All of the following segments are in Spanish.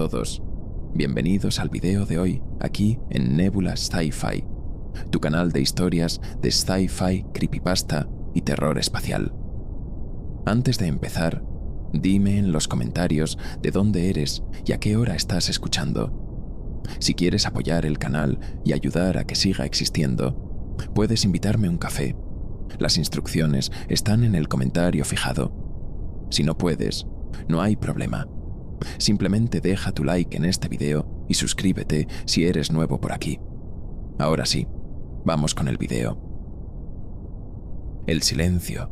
todos, bienvenidos al video de hoy aquí en Nebula Sci-Fi, tu canal de historias de sci-fi, creepypasta y terror espacial. Antes de empezar, dime en los comentarios de dónde eres y a qué hora estás escuchando. Si quieres apoyar el canal y ayudar a que siga existiendo, puedes invitarme un café. Las instrucciones están en el comentario fijado. Si no puedes, no hay problema. Simplemente deja tu like en este video y suscríbete si eres nuevo por aquí. Ahora sí, vamos con el video. El silencio,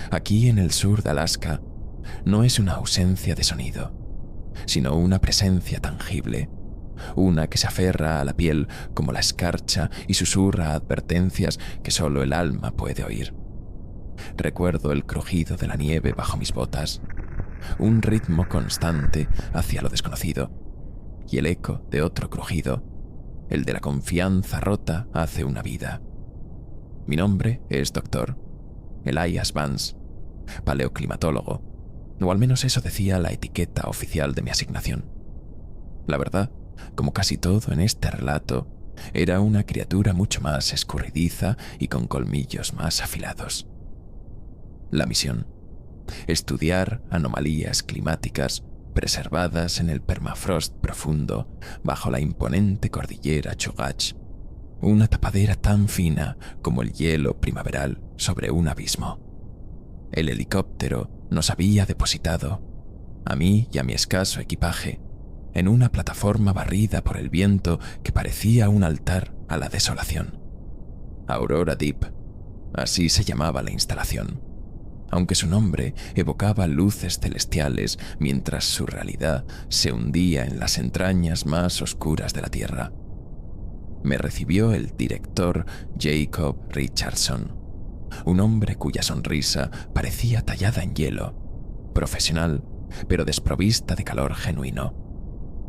aquí en el sur de Alaska, no es una ausencia de sonido, sino una presencia tangible, una que se aferra a la piel como la escarcha y susurra advertencias que solo el alma puede oír. Recuerdo el crujido de la nieve bajo mis botas, un ritmo constante hacia lo desconocido, y el eco de otro crujido, el de la confianza rota hace una vida. Mi nombre es Dr. Elias Vance, paleoclimatólogo, o al menos eso decía la etiqueta oficial de mi asignación. La verdad, como casi todo en este relato, era una criatura mucho más escurridiza y con colmillos más afilados. La misión: estudiar anomalías climáticas preservadas en el permafrost profundo bajo la imponente cordillera Chugach, una tapadera tan fina como el hielo primaveral sobre un abismo. El helicóptero nos había depositado, a mí y a mi escaso equipaje, en una plataforma barrida por el viento que parecía un altar a la desolación. Aurora Deep, así se llamaba la instalación, aunque su nombre evocaba luces celestiales mientras su realidad se hundía en las entrañas más oscuras de la Tierra. Me recibió el director Jacob Richardson, un hombre cuya sonrisa parecía tallada en hielo, profesional, pero desprovista de calor genuino.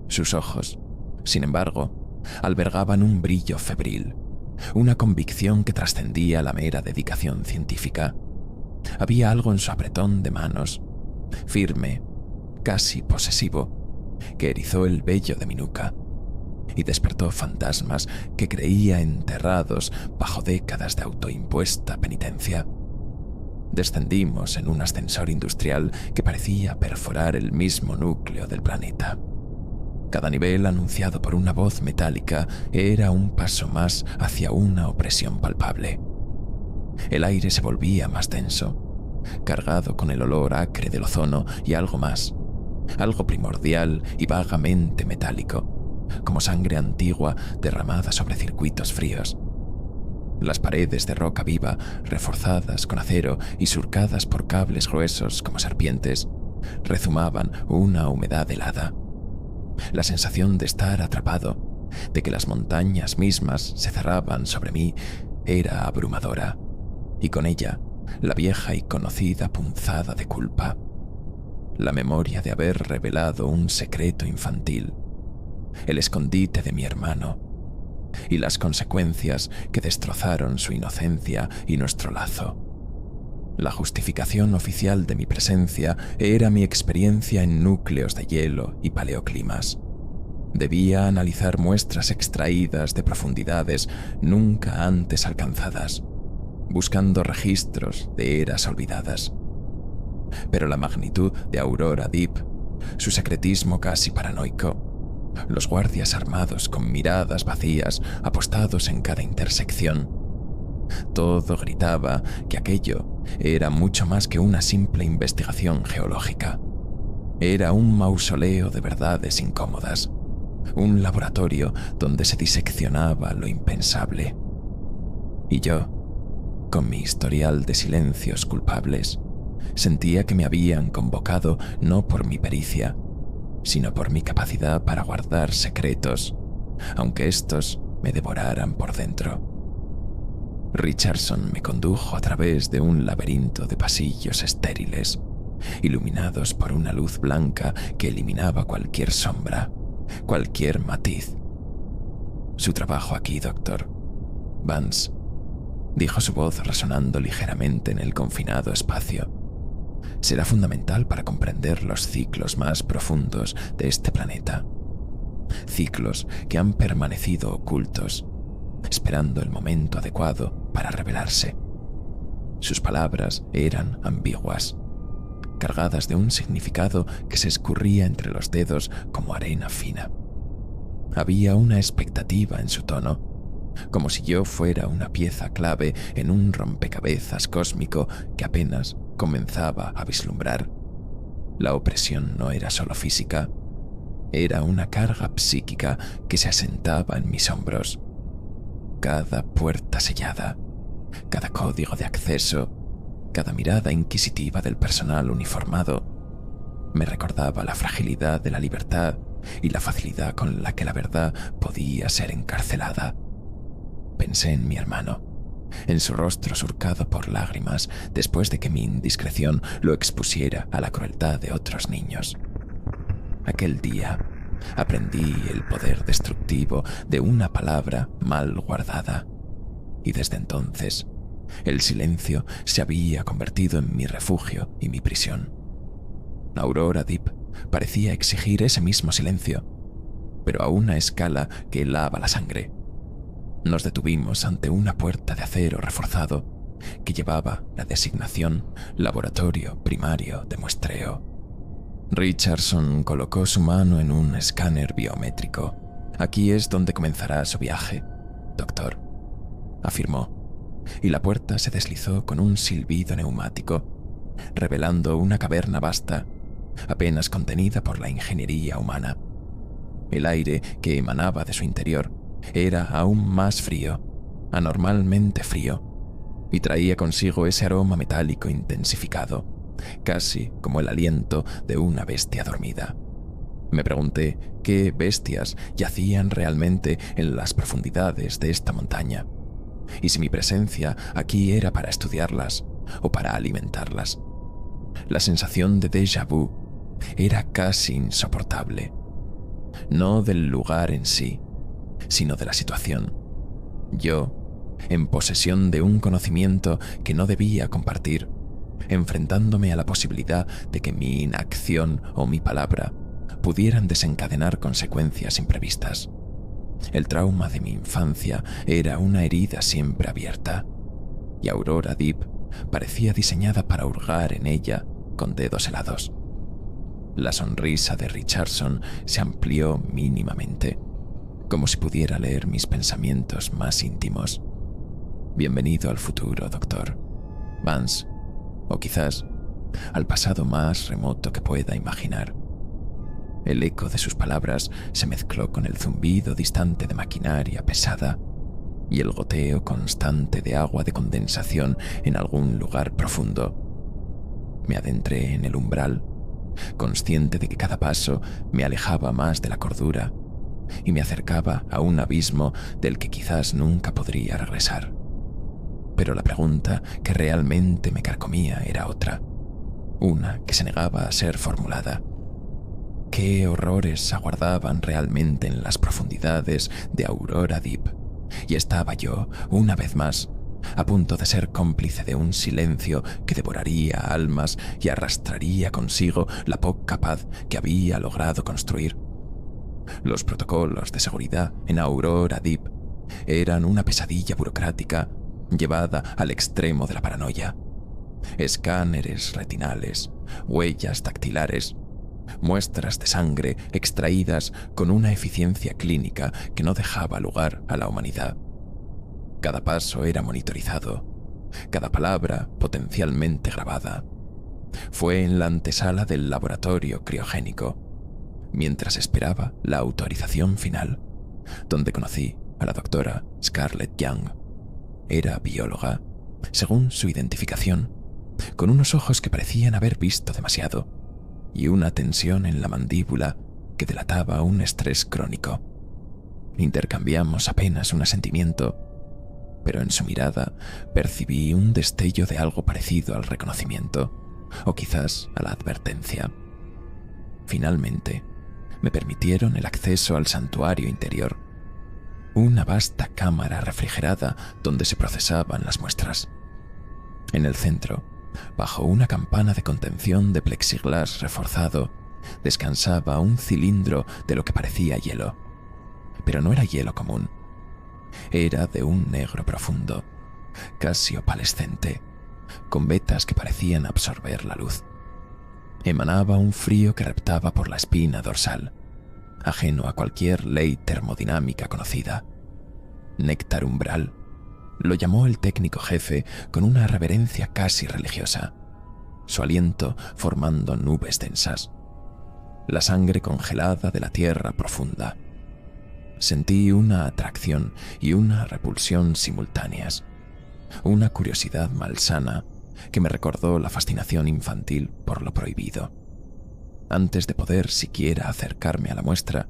Sus ojos, sin embargo, albergaban un brillo febril, una convicción que trascendía la mera dedicación científica. Había algo en su apretón de manos, firme, casi posesivo, que erizó el vello de mi nuca y despertó fantasmas que creía enterrados bajo décadas de autoimpuesta penitencia. Descendimos en un ascensor industrial que parecía perforar el mismo núcleo del planeta. Cada nivel anunciado por una voz metálica era un paso más hacia una opresión palpable. El aire se volvía más denso, cargado con el olor acre del ozono y algo más, algo primordial y vagamente metálico, como sangre antigua derramada sobre circuitos fríos. Las paredes de roca viva, reforzadas con acero y surcadas por cables gruesos como serpientes, rezumaban una humedad helada. La sensación de estar atrapado, de que las montañas mismas se cerraban sobre mí, era abrumadora, y con ella la vieja y conocida punzada de culpa, la memoria de haber revelado un secreto infantil, el escondite de mi hermano, y las consecuencias que destrozaron su inocencia y nuestro lazo. La justificación oficial de mi presencia era mi experiencia en núcleos de hielo y paleoclimas. Debía analizar muestras extraídas de profundidades nunca antes alcanzadas, buscando registros de eras olvidadas. Pero la magnitud de Aurora Deep, su secretismo casi paranoico, los guardias armados con miradas vacías apostados en cada intersección, todo gritaba que aquello era mucho más que una simple investigación geológica. Era un mausoleo de verdades incómodas, un laboratorio donde se diseccionaba lo impensable. Y yo, con mi historial de silencios culpables, sentía que me habían convocado no por mi pericia, sino por mi capacidad para guardar secretos, aunque estos me devoraran por dentro. Richardson me condujo a través de un laberinto de pasillos estériles, iluminados por una luz blanca que eliminaba cualquier sombra, cualquier matiz. Su trabajo aquí, Dr. Vance, dijo su voz resonando ligeramente en el confinado espacio, será fundamental para comprender los ciclos más profundos de este planeta. ciclos que han permanecido ocultos, esperando el momento adecuado para revelarse. Sus palabras eran ambiguas, cargadas de un significado que se escurría entre los dedos como arena fina. Había una expectativa en su tono, como si yo fuera una pieza clave en un rompecabezas cósmico que apenas comenzaba a vislumbrar. La opresión no era solo física, era una carga psíquica que se asentaba en mis hombros. Cada puerta sellada, cada código de acceso, cada mirada inquisitiva del personal uniformado me recordaba la fragilidad de la libertad y la facilidad con la que la verdad podía ser encarcelada. Pensé en mi hermano, en su rostro surcado por lágrimas después de que mi indiscreción lo expusiera a la crueldad de otros niños. Aquel día aprendí el poder destructivo de una palabra mal guardada, y desde entonces el silencio se había convertido en mi refugio y mi prisión. Aurora Deep parecía exigir ese mismo silencio, pero a una escala que helaba la sangre. Nos detuvimos ante una puerta de acero reforzado que llevaba la designación Laboratorio Primario de Muestreo. Richardson colocó su mano en un escáner biométrico. «Aquí es donde comenzará su viaje, doctor», afirmó, y la puerta se deslizó con un silbido neumático, revelando una caverna vasta, apenas contenida por la ingeniería humana. El aire que emanaba de su interior era aún más frío, anormalmente frío, y traía consigo ese aroma metálico intensificado, casi como el aliento de una bestia dormida. Me pregunté qué bestias yacían realmente en las profundidades de esta montaña, y si mi presencia aquí era para estudiarlas o para alimentarlas. La sensación de déjà vu era casi insoportable, no del lugar en sí, sino de la situación. Yo, en posesión de un conocimiento que no debía compartir, enfrentándome a la posibilidad de que mi inacción o mi palabra pudieran desencadenar consecuencias imprevistas. El trauma de mi infancia era una herida siempre abierta, y Aurora Deep parecía diseñada para hurgar en ella con dedos helados. La sonrisa de Richardson se amplió mínimamente, como si pudiera leer mis pensamientos más íntimos. «Bienvenido al futuro, doctor Vance, o quizás al pasado más remoto que pueda imaginar». El eco de sus palabras se mezcló con el zumbido distante de maquinaria pesada y el goteo constante de agua de condensación en algún lugar profundo. Me adentré en el umbral, consciente de que cada paso me alejaba más de la cordura y me acercaba a un abismo del que quizás nunca podría regresar. Pero la pregunta que realmente me carcomía era otra, una que se negaba a ser formulada. ¿Qué horrores aguardaban realmente en las profundidades de Aurora Deep? Y estaba yo, una vez más, a punto de ser cómplice de un silencio que devoraría almas y arrastraría consigo la poca paz que había logrado construir. Los protocolos de seguridad en Aurora Deep eran una pesadilla burocrática llevada al extremo de la paranoia. Escáneres retinales, huellas dactilares, muestras de sangre extraídas con una eficiencia clínica que no dejaba lugar a la humanidad. Cada paso era monitorizado, cada palabra potencialmente grabada. Fue en la antesala del laboratorio criogénico, mientras esperaba la autorización final, donde conocí a la doctora Scarlett Young. Era bióloga, según su identificación, con unos ojos que parecían haber visto demasiado y una tensión en la mandíbula que delataba un estrés crónico. Intercambiamos apenas un asentimiento, pero en su mirada percibí un destello de algo parecido al reconocimiento, o quizás a la advertencia. Finalmente, me permitieron el acceso al santuario interior, una vasta cámara refrigerada donde se procesaban las muestras. En el centro, bajo una campana de contención de plexiglas reforzado, descansaba un cilindro de lo que parecía hielo. Pero no era hielo común. Era de un negro profundo, casi opalescente, con vetas que parecían absorber la luz. Emanaba un frío que reptaba por la espina dorsal, ajeno a cualquier ley termodinámica conocida. Néctar umbral, lo llamó el técnico jefe con una reverencia casi religiosa, su aliento formando nubes densas, la sangre congelada de la tierra profunda. Sentí una atracción y una repulsión simultáneas, una curiosidad malsana que me recordó la fascinación infantil por lo prohibido. Antes de poder siquiera acercarme a la muestra,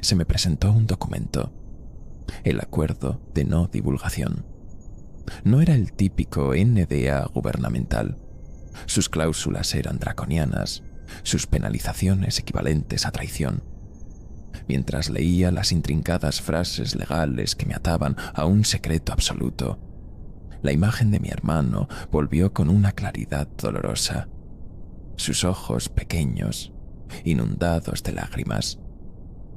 se me presentó un documento, el Acuerdo de No Divulgación. No era el típico NDA gubernamental. Sus cláusulas eran draconianas, sus penalizaciones equivalentes a traición. Mientras leía las intrincadas frases legales que me ataban a un secreto absoluto, la imagen de mi hermano volvió con una claridad dolorosa. Sus ojos pequeños, inundados de lágrimas,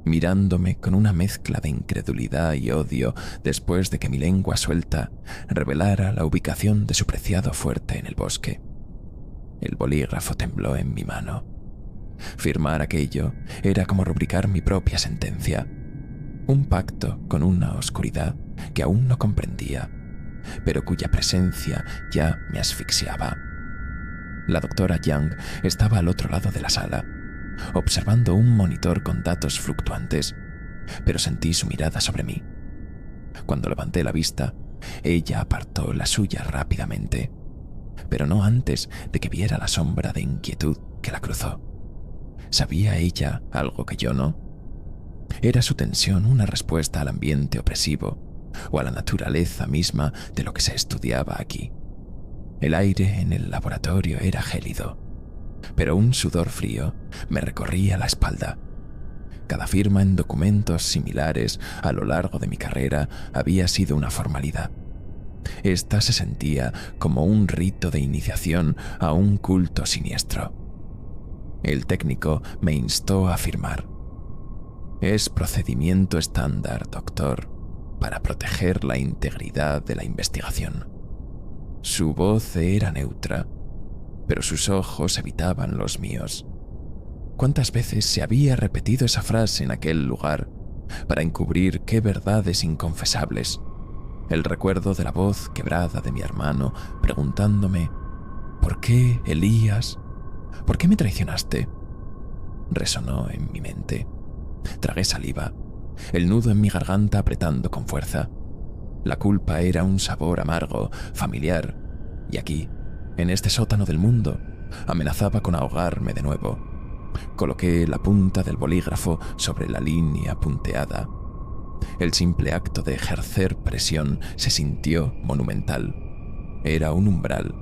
mirándome con una mezcla de incredulidad y odio después de que mi lengua suelta revelara la ubicación de su preciado fuerte en el bosque. El bolígrafo tembló en mi mano. Firmar aquello era como rubricar mi propia sentencia, un pacto con una oscuridad que aún no comprendía, pero cuya presencia ya me asfixiaba. La doctora Young estaba al otro lado de la sala, observando un monitor con datos fluctuantes, pero sentí su mirada sobre mí. Cuando levanté la vista, ella apartó la suya rápidamente, pero no antes de que viera la sombra de inquietud que la cruzó. ¿Sabía ella algo que yo no? ¿Era su tensión una respuesta al ambiente opresivo o a la naturaleza misma de lo que se estudiaba aquí? El aire en el laboratorio era gélido, pero un sudor frío me recorría la espalda. Cada firma en documentos similares a lo largo de mi carrera había sido una formalidad. Esta se sentía como un rito de iniciación a un culto siniestro. El técnico me instó a firmar. Es procedimiento estándar, doctor, para proteger la integridad de la investigación. Su voz era neutra, pero sus ojos evitaban los míos. ¿Cuántas veces se había repetido esa frase en aquel lugar para encubrir qué verdades inconfesables? El recuerdo de la voz quebrada de mi hermano preguntándome: ¿por qué, Elías? ¿Por qué me traicionaste? Resonó en mi mente. Tragué saliva, el nudo en mi garganta apretando con fuerza. La culpa era un sabor amargo, familiar, y aquí, en este sótano del mundo, amenazaba con ahogarme de nuevo. Coloqué la punta del bolígrafo sobre la línea punteada. El simple acto de ejercer presión se sintió monumental. Era un umbral,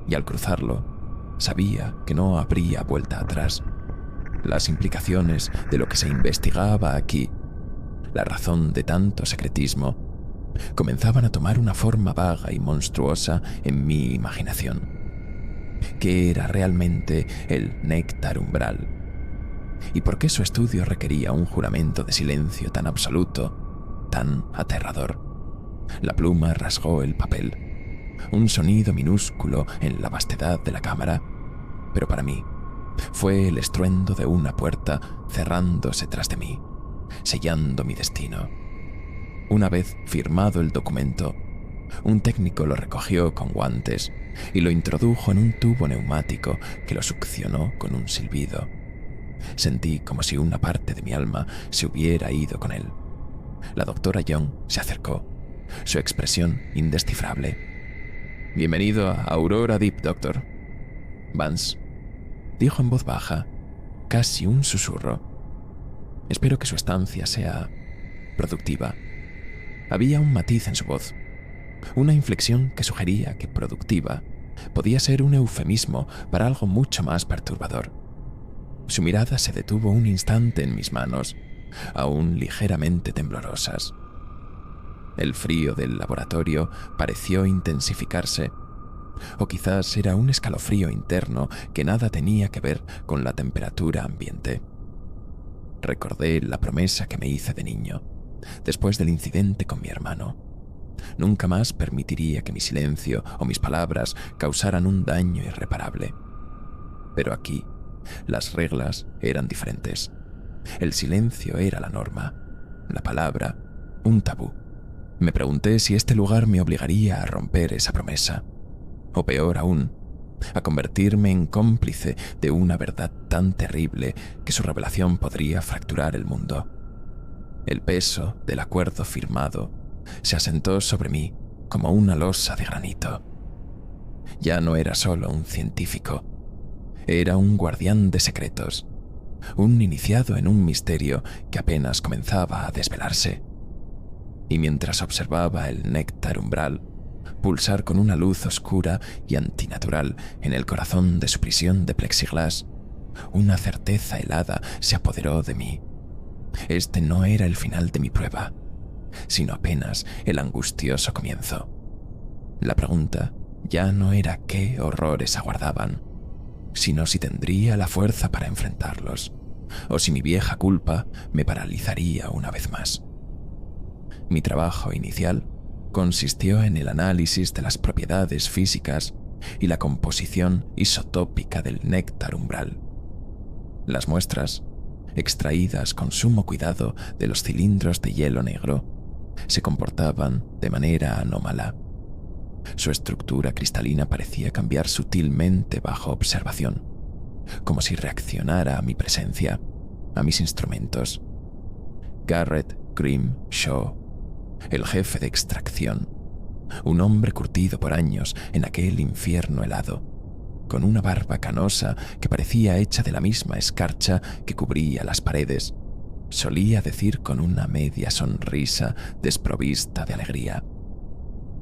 y al cruzarlo, sabía que no habría vuelta atrás. Las implicaciones de lo que se investigaba aquí, la razón de tanto secretismo, comenzaban a tomar una forma vaga y monstruosa en mi imaginación. ¿Qué era realmente el néctar umbral? ¿Y por qué su estudio requería un juramento de silencio tan absoluto, tan aterrador? La pluma rasgó el papel. Un sonido minúsculo en la vastedad de la cámara, pero para mí fue el estruendo de una puerta cerrándose tras de mí, sellando mi destino. Una vez firmado el documento, un técnico lo recogió con guantes y lo introdujo en un tubo neumático que lo succionó con un silbido. Sentí como si una parte de mi alma se hubiera ido con él. La doctora Young se acercó, su expresión indescifrable. «Bienvenido a Aurora Deep, doctor». «Vance», dijo en voz baja, casi un susurro. «Espero que su estancia sea productiva». Había un matiz en su voz, una inflexión que sugería que productiva podía ser un eufemismo para algo mucho más perturbador. Su mirada se detuvo un instante en mis manos, aún ligeramente temblorosas. El frío del laboratorio pareció intensificarse O quizás era un escalofrío interno que nada tenía que ver con la temperatura ambiente. Recordé la promesa que me hice de niño, después del incidente con mi hermano. Nunca más permitiría que mi silencio o mis palabras causaran un daño irreparable. Pero aquí, las reglas eran diferentes. El silencio era la norma, la palabra, un tabú. Me pregunté si este lugar me obligaría a romper esa promesa, o peor aún, a convertirme en cómplice de una verdad tan terrible que su revelación podría fracturar el mundo. El peso del acuerdo firmado se asentó sobre mí como una losa de granito. Ya no era solo un científico, era un guardián de secretos, un iniciado en un misterio que apenas comenzaba a desvelarse. Y mientras observaba el néctar umbral pulsar con una luz oscura y antinatural en el corazón de su prisión de plexiglas, una certeza helada se apoderó de mí. Este no era el final de mi prueba, sino apenas el angustioso comienzo. La pregunta ya no era qué horrores aguardaban, sino si tendría la fuerza para enfrentarlos, o si mi vieja culpa me paralizaría una vez más. Mi trabajo inicial consistió en el análisis de las propiedades físicas y la composición isotópica del néctar umbral. Las muestras, extraídas con sumo cuidado de los cilindros de hielo negro, se comportaban de manera anómala. Su estructura cristalina parecía cambiar sutilmente bajo observación, como si reaccionara a mi presencia, a mis instrumentos. Garrett Grimshaw, el jefe de extracción, un hombre curtido por años en aquel infierno helado, con una barba canosa que parecía hecha de la misma escarcha que cubría las paredes, solía decir con una media sonrisa desprovista de alegría: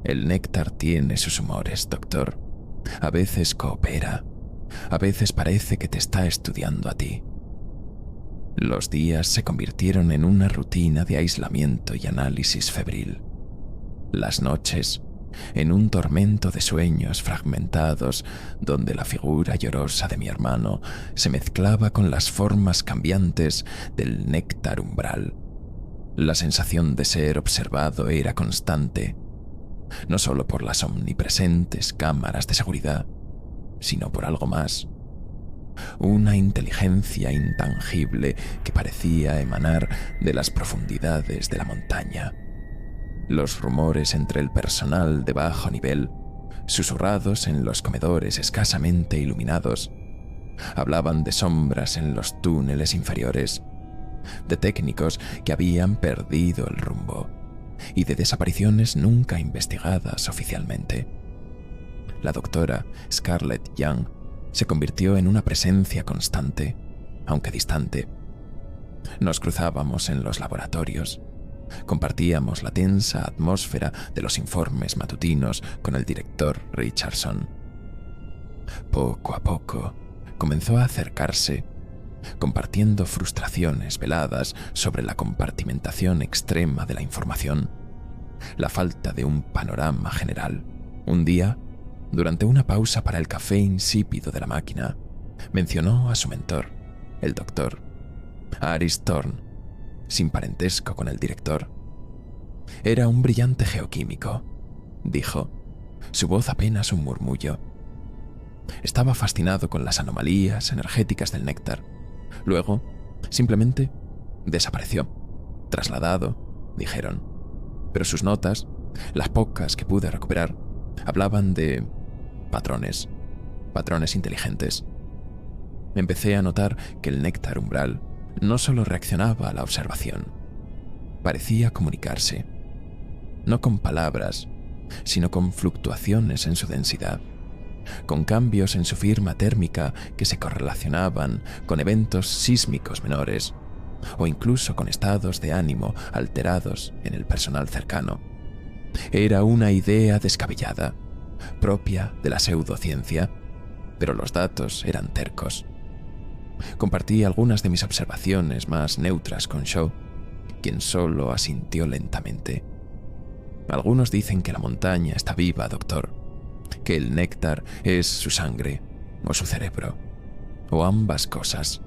«El néctar tiene sus humores, doctor. A veces coopera, a veces parece que te está estudiando a ti». Los días se convirtieron en una rutina de aislamiento y análisis febril. Las noches, en un tormento de sueños fragmentados donde la figura llorosa de mi hermano se mezclaba con las formas cambiantes del néctar umbral. La sensación de ser observado era constante, no solo por las omnipresentes cámaras de seguridad, sino por algo más. Una inteligencia intangible que parecía emanar de las profundidades de la montaña. Los rumores entre el personal de bajo nivel, susurrados en los comedores escasamente iluminados, hablaban de sombras en los túneles inferiores, de técnicos que habían perdido el rumbo y de desapariciones nunca investigadas oficialmente. La doctora Scarlett Young se convirtió en una presencia constante, aunque distante. Nos cruzábamos en los laboratorios, compartíamos la tensa atmósfera de los informes matutinos con el director Richardson. Poco a poco comenzó a acercarse, compartiendo frustraciones veladas sobre la compartimentación extrema de la información, la falta de un panorama general. Un día, durante una pausa para el café insípido de la máquina, mencionó a su mentor, el doctor Aris Thorne, sin parentesco con el director. «Era un brillante geoquímico», dijo, su voz apenas un murmullo. Estaba fascinado con las anomalías energéticas del néctar. Luego, simplemente, desapareció. Trasladado, dijeron. Pero sus notas, las pocas que pude recuperar, hablaban de patrones inteligentes. Empecé a notar que el néctar umbral no solo reaccionaba a la observación, parecía comunicarse, no con palabras, sino con fluctuaciones en su densidad, con cambios en su firma térmica que se correlacionaban con eventos sísmicos menores, o incluso con estados de ánimo alterados en el personal cercano. Era una idea descabellada, propia de la pseudociencia, pero los datos eran tercos. Compartí algunas de mis observaciones más neutras con Shaw, quien solo asintió lentamente. «Algunos dicen que la montaña está viva, doctor, que el néctar es su sangre o su cerebro, o ambas cosas.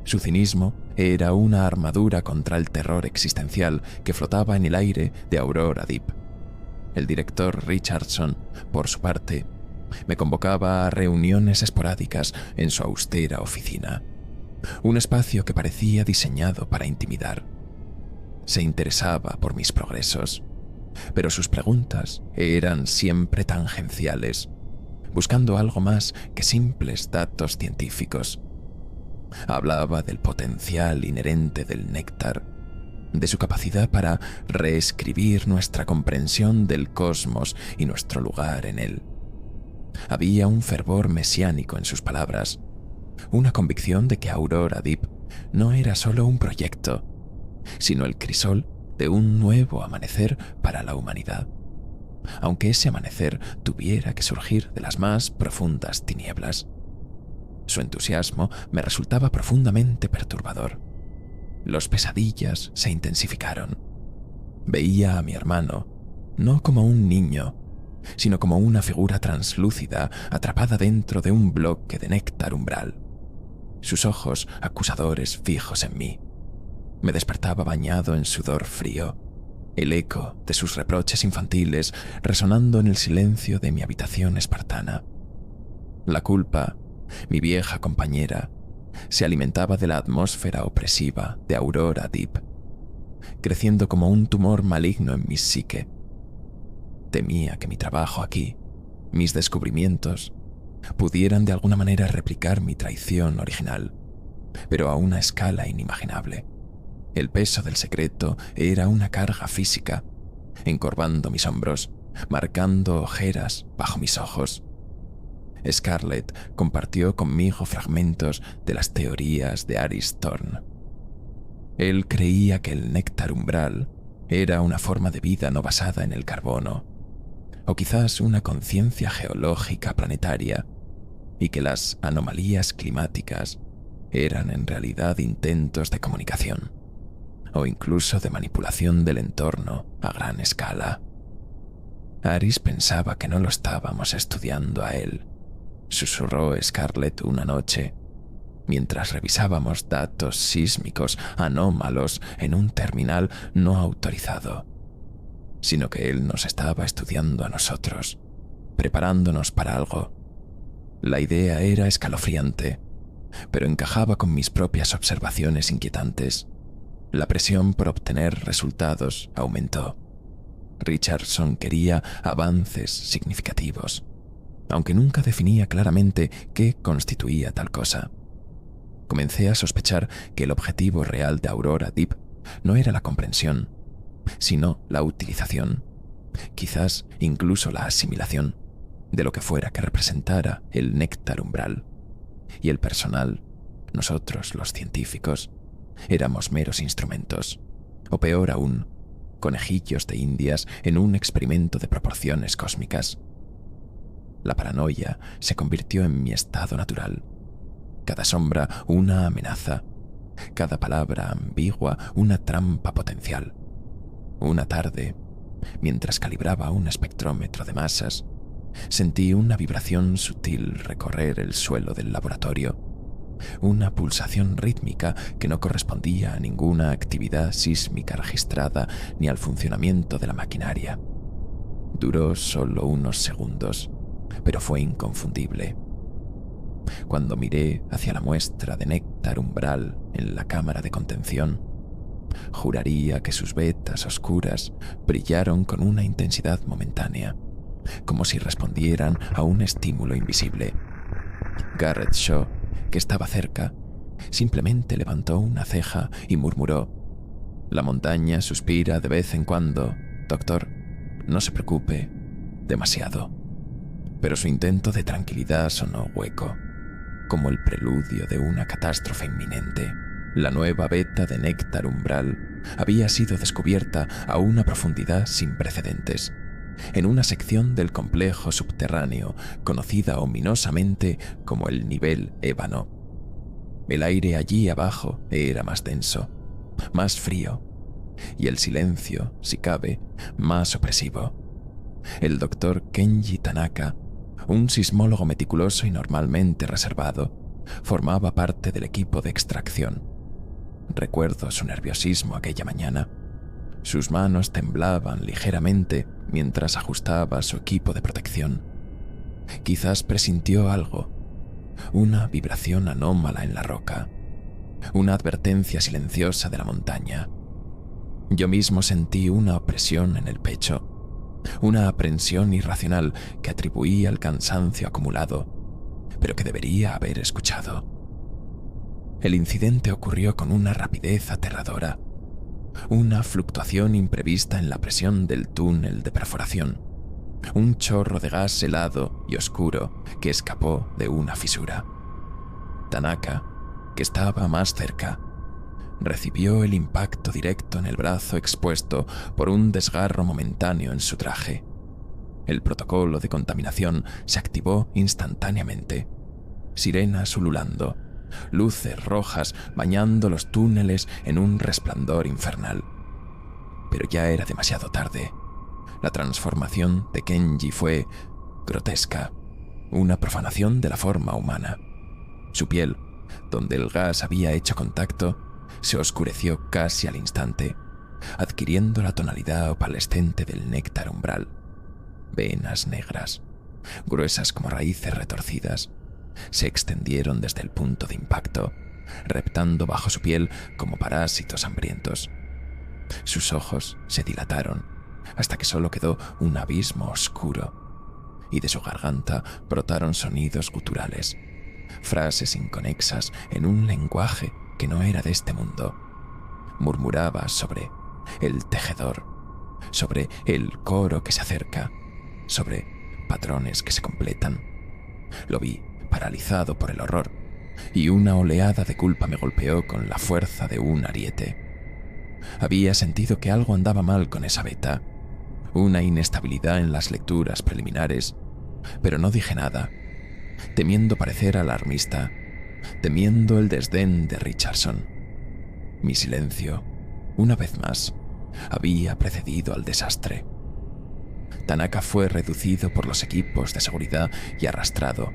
Su cinismo era una armadura contra el terror existencial que flotaba en el aire de Aurora Deep. El director Richardson, por su parte, me convocaba a reuniones esporádicas en su austera oficina, un espacio que parecía diseñado para intimidar. Se interesaba por mis progresos, pero sus preguntas eran siempre tangenciales, buscando algo más que simples datos científicos. Hablaba del potencial inherente del néctar, de su capacidad para reescribir nuestra comprensión del cosmos y nuestro lugar en él. Había un fervor mesiánico en sus palabras, una convicción de que Aurora Deep no era solo un proyecto, sino el crisol de un nuevo amanecer para la humanidad, aunque ese amanecer tuviera que surgir de las más profundas tinieblas. Su entusiasmo me resultaba profundamente perturbador. Las pesadillas se intensificaron. Veía a mi hermano, no como un niño, sino como una figura translúcida atrapada dentro de un bloque de néctar umbral. Sus ojos acusadores fijos en mí. Me despertaba bañado en sudor frío, el eco de sus reproches infantiles resonando en el silencio de mi habitación espartana. La culpa, mi vieja compañera, se alimentaba de la atmósfera opresiva de Aurora Deep, creciendo como un tumor maligno en mi psique. Temía que mi trabajo aquí, mis descubrimientos, pudieran de alguna manera replicar mi traición original, pero a una escala inimaginable. El peso del secreto era una carga física, encorvando mis hombros, marcando ojeras bajo mis ojos. Scarlett compartió conmigo fragmentos de las teorías de Aris Thorne. Él creía que el néctar umbral era una forma de vida no basada en el carbono, o quizás una conciencia geológica planetaria, y que las anomalías climáticas eran en realidad intentos de comunicación, o incluso de manipulación del entorno a gran escala. Aris pensaba que no lo estábamos estudiando a él, susurró Scarlett una noche, mientras revisábamos datos sísmicos anómalos en un terminal no autorizado, sino que él nos estaba estudiando a nosotros, preparándonos para algo. La idea era escalofriante, pero encajaba con mis propias observaciones inquietantes. La presión por obtener resultados aumentó. Richardson quería avances significativos, aunque nunca definía claramente qué constituía tal cosa. Comencé a sospechar que el objetivo real de Aurora Deep no era la comprensión, sino la utilización, quizás incluso la asimilación, de lo que fuera que representara el néctar umbral. Y el personal, nosotros los científicos, éramos meros instrumentos, o peor aún, conejillos de indias en un experimento de proporciones cósmicas. La paranoia se convirtió en mi estado natural. Cada sombra una amenaza, cada palabra ambigua una trampa potencial. Una tarde, mientras calibraba un espectrómetro de masas, sentí una vibración sutil recorrer el suelo del laboratorio, una pulsación rítmica que no correspondía a ninguna actividad sísmica registrada ni al funcionamiento de la maquinaria. Duró solo unos segundos, pero fue inconfundible. Cuando miré hacia la muestra de néctar umbral en la cámara de contención, juraría que sus vetas oscuras brillaron con una intensidad momentánea, como si respondieran a un estímulo invisible. Garrett Shaw, que estaba cerca, simplemente levantó una ceja y murmuró: «La montaña suspira de vez en cuando, doctor. No se preocupe demasiado». Pero su intento de tranquilidad sonó hueco, como el preludio de una catástrofe inminente. La nueva beta de néctar umbral había sido descubierta a una profundidad sin precedentes, en una sección del complejo subterráneo conocida ominosamente como el nivel ébano. El aire allí abajo era más denso, más frío, y el silencio, si cabe, más opresivo. El doctor Kenji Tanaka Un sismólogo meticuloso y normalmente reservado formaba parte del equipo de extracción. Recuerdo su nerviosismo aquella mañana. Sus manos temblaban ligeramente mientras ajustaba su equipo de protección. Quizás presintió algo, una vibración anómala en la roca, una advertencia silenciosa de la montaña. Yo mismo sentí una opresión en el pecho, una aprensión irracional que atribuía al cansancio acumulado, pero que debería haber escuchado. El incidente ocurrió con una rapidez aterradora, una fluctuación imprevista en la presión del túnel de perforación, un chorro de gas helado y oscuro que escapó de una fisura. Tanaka, que estaba más cerca, recibió el impacto directo en el brazo expuesto por un desgarro momentáneo en su traje. El protocolo de contaminación se activó instantáneamente. Sirenas ululando, luces rojas bañando los túneles en un resplandor infernal. Pero ya era demasiado tarde. La transformación de Kenji fue grotesca, una profanación de la forma humana. Su piel, donde el gas había hecho contacto, se oscureció casi al instante, adquiriendo la tonalidad opalescente del néctar umbral. Venas negras, gruesas como raíces retorcidas, se extendieron desde el punto de impacto, reptando bajo su piel como parásitos hambrientos. Sus ojos se dilataron hasta que solo quedó un abismo oscuro, y de su garganta brotaron sonidos guturales, frases inconexas en un lenguaje que no era de este mundo. Murmuraba sobre el tejedor, sobre el coro que se acerca, sobre patrones que se completan. Lo vi paralizado por el horror, y una oleada de culpa me golpeó con la fuerza de un ariete. Había sentido que algo andaba mal con esa beta, una inestabilidad en las lecturas preliminares, pero no dije nada, temiendo parecer alarmista, temiendo el desdén de Richardson. Mi silencio, una vez más, había precedido al desastre. Tanaka fue reducido por los equipos de seguridad y arrastrado,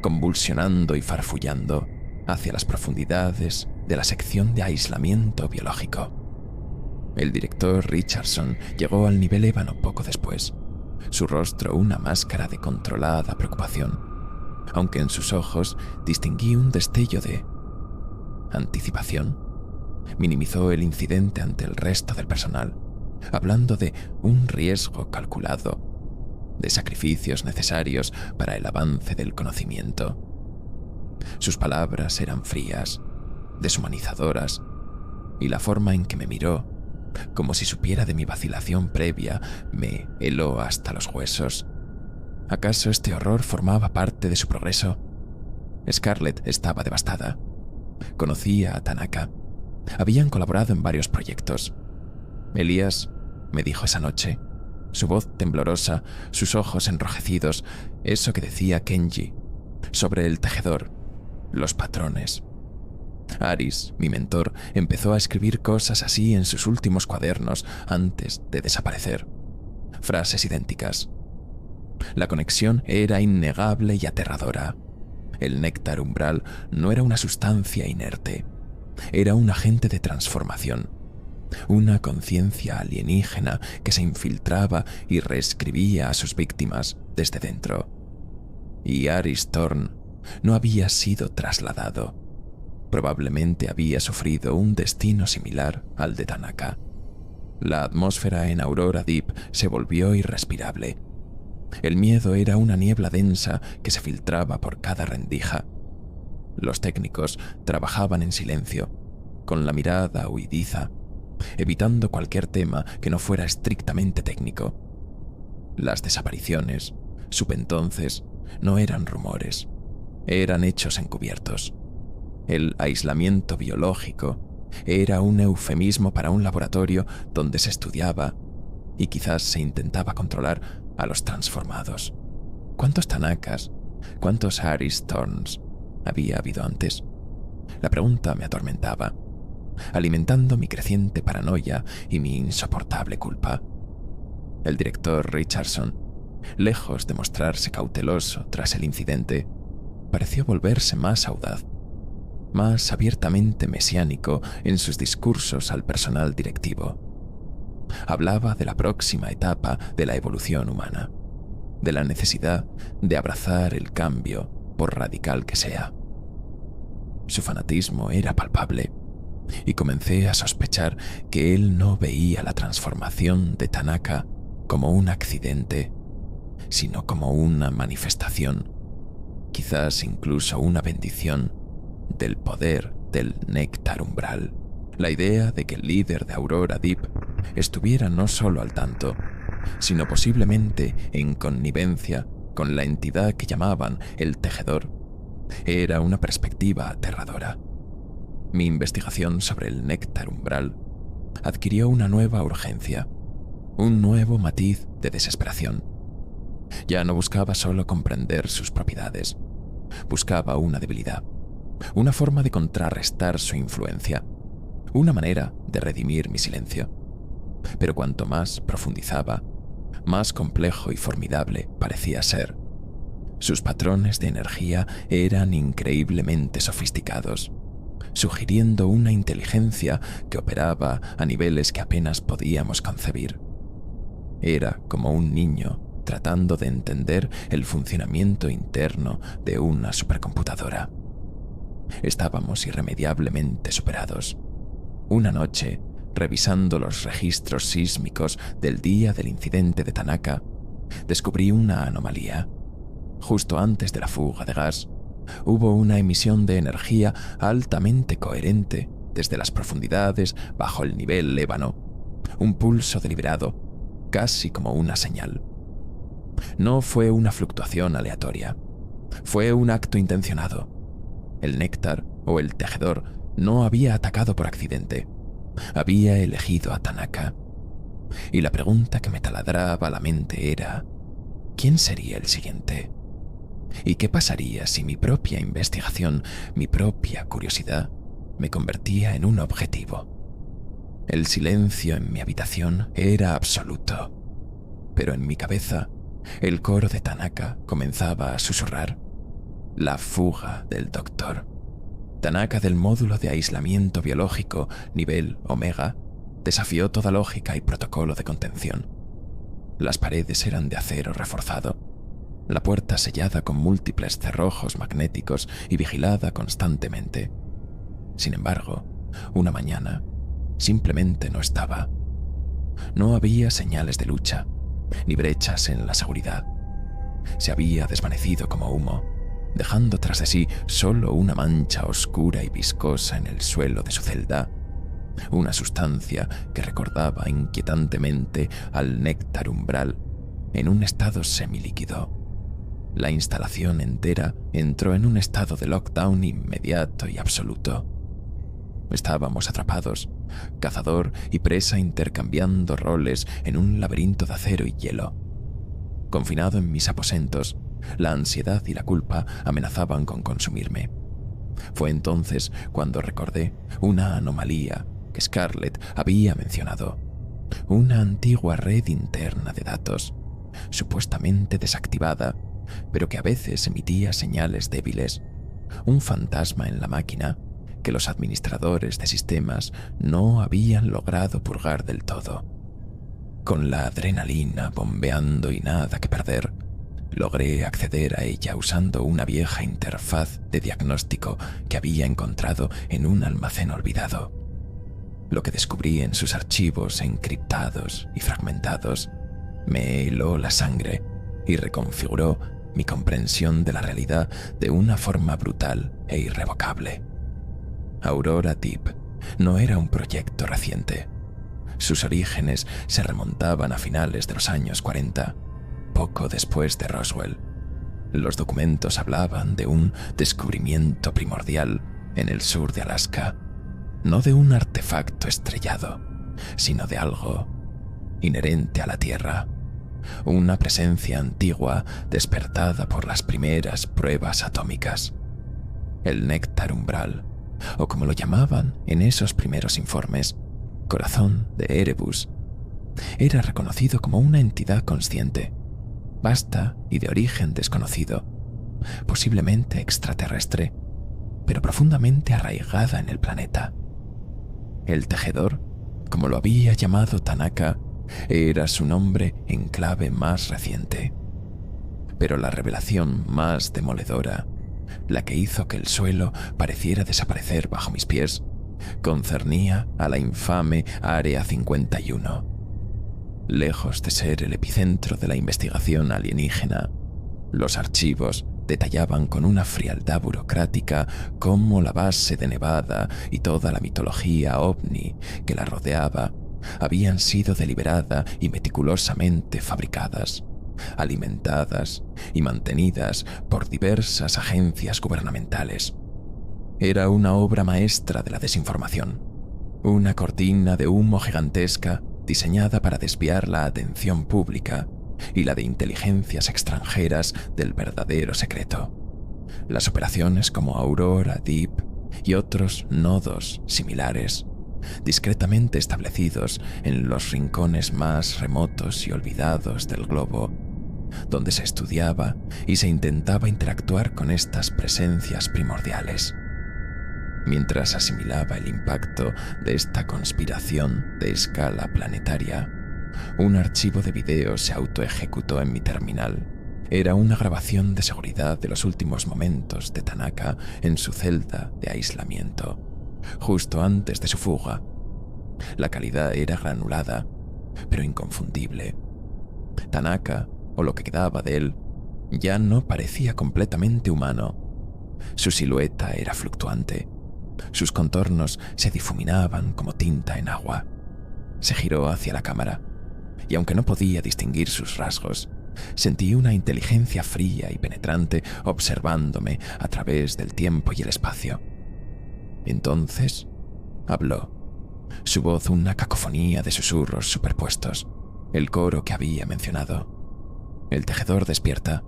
convulsionando y farfullando, hacia las profundidades de la sección de aislamiento biológico. El director Richardson llegó al nivel ébano poco después, su rostro una máscara de controlada preocupación, aunque en sus ojos distinguí un destello de anticipación. Minimizó el incidente ante el resto del personal, hablando de un riesgo calculado, de sacrificios necesarios para el avance del conocimiento. Sus palabras eran frías, deshumanizadoras, y la forma en que me miró, como si supiera de mi vacilación previa, me heló hasta los huesos. ¿Acaso este horror formaba parte de su progreso? Scarlett estaba devastada. Conocía a Tanaka. Habían colaborado en varios proyectos. Elías, me dijo esa noche, su voz temblorosa, sus ojos enrojecidos, eso que decía Kenji, sobre el tejedor, los patrones. Aris, mi mentor, empezó a escribir cosas así en sus últimos cuadernos antes de desaparecer. Frases idénticas. La conexión era innegable y aterradora. El néctar umbral no era una sustancia inerte, era un agente de transformación, una conciencia alienígena que se infiltraba y reescribía a sus víctimas desde dentro. Y Aris Thorn no había sido trasladado. Probablemente había sufrido un destino similar al de Tanaka. La atmósfera en Aurora Deep se volvió irrespirable. El miedo era una niebla densa que se filtraba por cada rendija. Los técnicos trabajaban en silencio, con la mirada huidiza, evitando cualquier tema que no fuera estrictamente técnico. Las desapariciones, supe entonces, no eran rumores, eran hechos encubiertos. El aislamiento biológico era un eufemismo para un laboratorio donde se estudiaba y quizás se intentaba controlar a los transformados. ¿Cuántos Tanakas, cuántos Aris Thorns había habido antes? La pregunta me atormentaba, alimentando mi creciente paranoia y mi insoportable culpa. El director Richardson, lejos de mostrarse cauteloso tras el incidente, pareció volverse más audaz, más abiertamente mesiánico en sus discursos al personal directivo. Hablaba de la próxima etapa de la evolución humana, de la necesidad de abrazar el cambio, por radical que sea. Su fanatismo era palpable, y comencé a sospechar que él no veía la transformación de Tanaka como un accidente, sino como una manifestación, quizás incluso una bendición, del poder del néctar umbral. La idea de que el líder de Aurora Deep estuviera no solo al tanto, sino posiblemente en connivencia con la entidad que llamaban el Tejedor, era una perspectiva aterradora. Mi investigación sobre el néctar umbral adquirió una nueva urgencia, un nuevo matiz de desesperación. Ya no buscaba solo comprender sus propiedades, buscaba una debilidad, una forma de contrarrestar su influencia, una manera de redimir mi silencio. Pero cuanto más profundizaba, más complejo y formidable parecía ser. Sus patrones de energía eran increíblemente sofisticados, sugiriendo una inteligencia que operaba a niveles que apenas podíamos concebir. Era como un niño tratando de entender el funcionamiento interno de una supercomputadora. Estábamos irremediablemente superados. Una noche, revisando los registros sísmicos del día del incidente de Tanaka, descubrí una anomalía. Justo antes de la fuga de gas, hubo una emisión de energía altamente coherente desde las profundidades bajo el nivel ébano, un pulso deliberado, casi como una señal. No fue una fluctuación aleatoria, fue un acto intencionado. El néctar o el tejedor no había atacado por accidente, había elegido a Tanaka. Y la pregunta que me taladraba la mente era: ¿quién sería el siguiente? ¿Y qué pasaría si mi propia investigación, mi propia curiosidad, me convertía en un objetivo? El silencio en mi habitación era absoluto, pero en mi cabeza el coro de Tanaka comenzaba a susurrar: la fuga del doctor. Tanaka del módulo de aislamiento biológico nivel Omega desafió toda lógica y protocolo de contención. Las paredes eran de acero reforzado, la puerta sellada con múltiples cerrojos magnéticos y vigilada constantemente. Sin embargo, una mañana, simplemente no estaba. No había señales de lucha, ni brechas en la seguridad. Se había desvanecido como humo, dejando tras de sí solo una mancha oscura y viscosa en el suelo de su celda, una sustancia que recordaba inquietantemente al néctar umbral en un estado semilíquido. La instalación entera entró en un estado de lockdown inmediato y absoluto. Estábamos atrapados, cazador y presa intercambiando roles en un laberinto de acero y hielo. Confinado en mis aposentos, la ansiedad y la culpa amenazaban con consumirme. Fue entonces cuando recordé una anomalía que Scarlett había mencionado, una antigua red interna de datos, supuestamente desactivada, pero que a veces emitía señales débiles, un fantasma en la máquina que los administradores de sistemas no habían logrado purgar del todo. Con la adrenalina bombeando y nada que perder, logré acceder a ella usando una vieja interfaz de diagnóstico que había encontrado en un almacén olvidado. Lo que descubrí en sus archivos encriptados y fragmentados me heló la sangre y reconfiguró mi comprensión de la realidad de una forma brutal e irrevocable. Aurora Deep no era un proyecto reciente. Sus orígenes se remontaban a finales de los años 40, poco después de Roswell. Los documentos hablaban de un descubrimiento primordial en el sur de Alaska, no de un artefacto estrellado, sino de algo inherente a la Tierra, una presencia antigua despertada por las primeras pruebas atómicas. El néctar umbral, o como lo llamaban en esos primeros informes, corazón de Erebus, era reconocido como una entidad consciente, vasta y de origen desconocido, posiblemente extraterrestre, pero profundamente arraigada en el planeta. El tejedor, como lo había llamado Tanaka, era su nombre en clave más reciente. Pero la revelación más demoledora, la que hizo que el suelo pareciera desaparecer bajo mis pies, concernía a la infame Área 51. Lejos de ser el epicentro de la investigación alienígena, los archivos detallaban con una frialdad burocrática cómo la base de Nevada y toda la mitología ovni que la rodeaba habían sido deliberada y meticulosamente fabricadas, alimentadas y mantenidas por diversas agencias gubernamentales. Era una obra maestra de la desinformación, una cortina de humo gigantesca diseñada para desviar la atención pública y la de inteligencias extranjeras del verdadero secreto. Las operaciones como Aurora, Deep y otros nodos similares, discretamente establecidos en los rincones más remotos y olvidados del globo, donde se estudiaba y se intentaba interactuar con estas presencias primordiales. Mientras asimilaba el impacto de esta conspiración de escala planetaria, un archivo de video se autoejecutó en mi terminal. Era una grabación de seguridad de los últimos momentos de Tanaka en su celda de aislamiento, justo antes de su fuga. La calidad era granulada, pero inconfundible. Tanaka, o lo que quedaba de él, ya no parecía completamente humano. Su silueta era fluctuante. Sus contornos se difuminaban como tinta en agua. Se giró hacia la cámara, y aunque no podía distinguir sus rasgos, sentí una inteligencia fría y penetrante observándome a través del tiempo y el espacio. Entonces, habló. Su voz una cacofonía de susurros superpuestos, el coro que había mencionado. El tejedor despierta.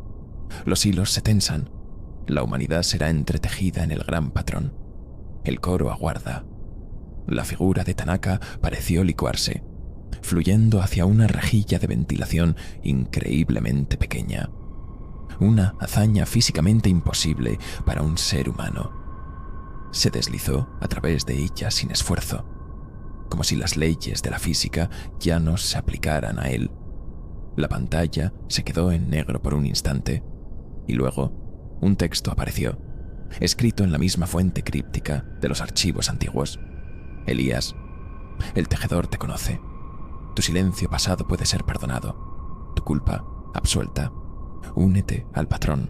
Los hilos se tensan. La humanidad será entretejida en el gran patrón. El coro aguarda. La figura de Tanaka pareció licuarse, fluyendo hacia una rejilla de ventilación increíblemente pequeña. Una hazaña físicamente imposible para un ser humano. Se deslizó a través de ella sin esfuerzo, como si las leyes de la física ya no se aplicaran a él. La pantalla se quedó en negro por un instante, y luego un texto apareció, escrito en la misma fuente críptica de los archivos antiguos. Elías, el tejedor te conoce. Tu silencio pasado puede ser perdonado. Tu culpa, absuelta. Únete al patrón.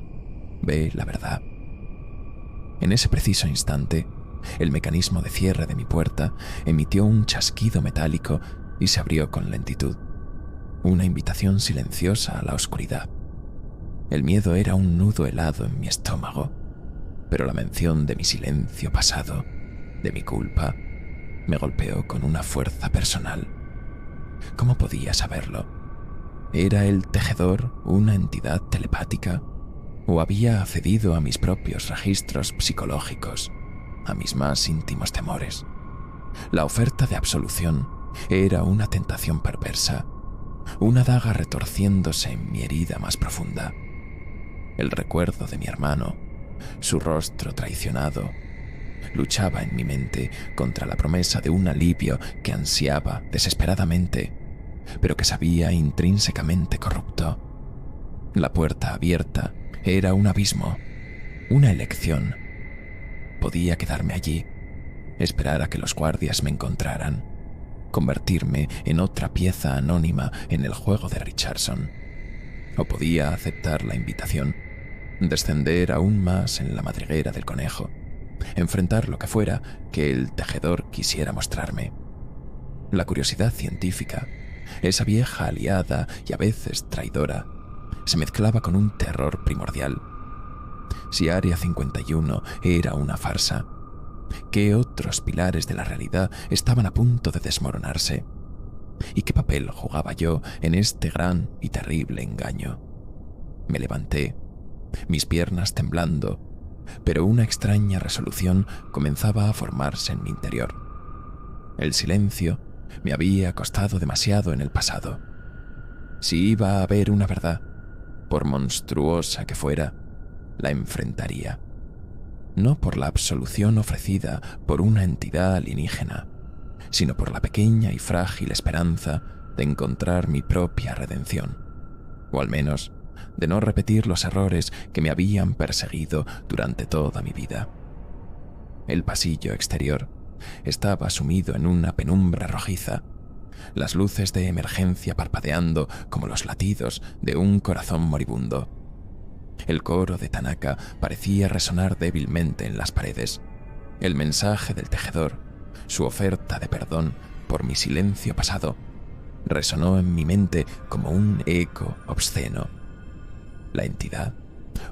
Ve la verdad. En ese preciso instante, el mecanismo de cierre de mi puerta emitió un chasquido metálico y se abrió con lentitud. Una invitación silenciosa a la oscuridad. El miedo era un nudo helado en mi estómago, pero la mención de mi silencio pasado, de mi culpa, me golpeó con una fuerza personal. ¿Cómo podía saberlo? ¿Era el tejedor una entidad telepática? ¿O había accedido a mis propios registros psicológicos, a mis más íntimos temores? La oferta de absolución era una tentación perversa, una daga retorciéndose en mi herida más profunda. El recuerdo de mi hermano, su rostro traicionado, luchaba en mi mente contra la promesa de un alivio que ansiaba desesperadamente, pero que sabía intrínsecamente corrupto. La puerta abierta era un abismo, una elección. Podía quedarme allí, esperar a que los guardias me encontraran, convertirme en otra pieza anónima en el juego de Richardson. O podía aceptar la invitación, descender aún más en la madriguera del conejo, enfrentar lo que fuera que el tejedor quisiera mostrarme. La curiosidad científica, esa vieja aliada y a veces traidora, se mezclaba con un terror primordial. Si Área 51 era una farsa, ¿qué otros pilares de la realidad estaban a punto de desmoronarse? ¿Y qué papel jugaba yo en este gran y terrible engaño? Me levanté, mis piernas temblando, pero una extraña resolución comenzaba a formarse en mi interior. El silencio me había costado demasiado en el pasado. Si iba a haber una verdad, Por monstruosa que fuera, la enfrentaría. No por la absolución ofrecida por una entidad alienígena, sino por la pequeña y frágil esperanza de encontrar mi propia redención, o al menos de no repetir los errores que me habían perseguido durante toda mi vida. El pasillo exterior estaba sumido en una penumbra rojiza, las luces de emergencia parpadeando como los latidos de un corazón moribundo. El coro de Tanaka parecía resonar débilmente en las paredes. El mensaje del tejedor, su oferta de perdón por mi silencio pasado, resonó en mi mente como un eco obsceno. La entidad,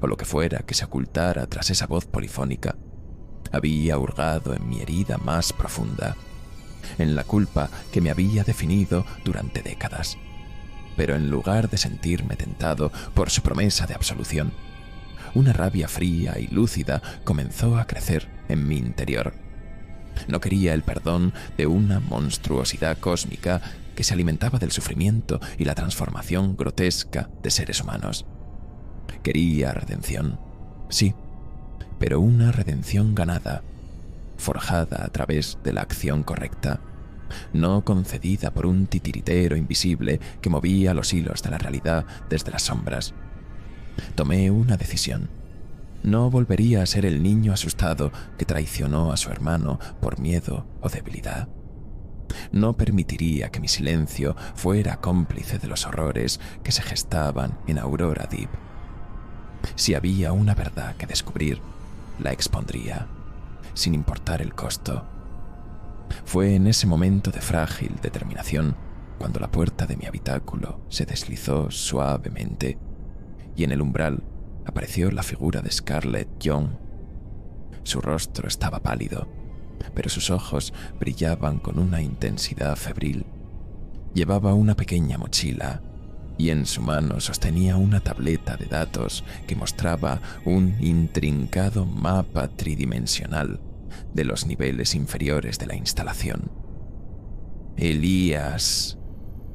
o lo que fuera que se ocultara tras esa voz polifónica, había hurgado en mi herida más profunda, en la culpa que me había definido durante décadas. Pero en lugar de sentirme tentado por su promesa de absolución, una rabia fría y lúcida comenzó a crecer en mi interior. No quería el perdón de una monstruosidad cósmica que se alimentaba del sufrimiento y la transformación grotesca de seres humanos. Quería redención, sí, pero una redención ganada, forjada a través de la acción correcta, no concedida por un titiritero invisible que movía los hilos de la realidad desde las sombras. Tomé una decisión. No volvería a ser el niño asustado que traicionó a su hermano por miedo o debilidad. No permitiría que mi silencio fuera cómplice de los horrores que se gestaban en Aurora Deep. Si había una verdad que descubrir, la expondría, sin importar el costo. Fue en ese momento de frágil determinación cuando la puerta de mi habitáculo se deslizó suavemente y en el umbral apareció la figura de Scarlett Young. Su rostro estaba pálido, pero sus ojos brillaban con una intensidad febril. Llevaba una pequeña mochila y en su mano sostenía una tableta de datos que mostraba un intrincado mapa tridimensional de los niveles inferiores de la instalación. «Elías»,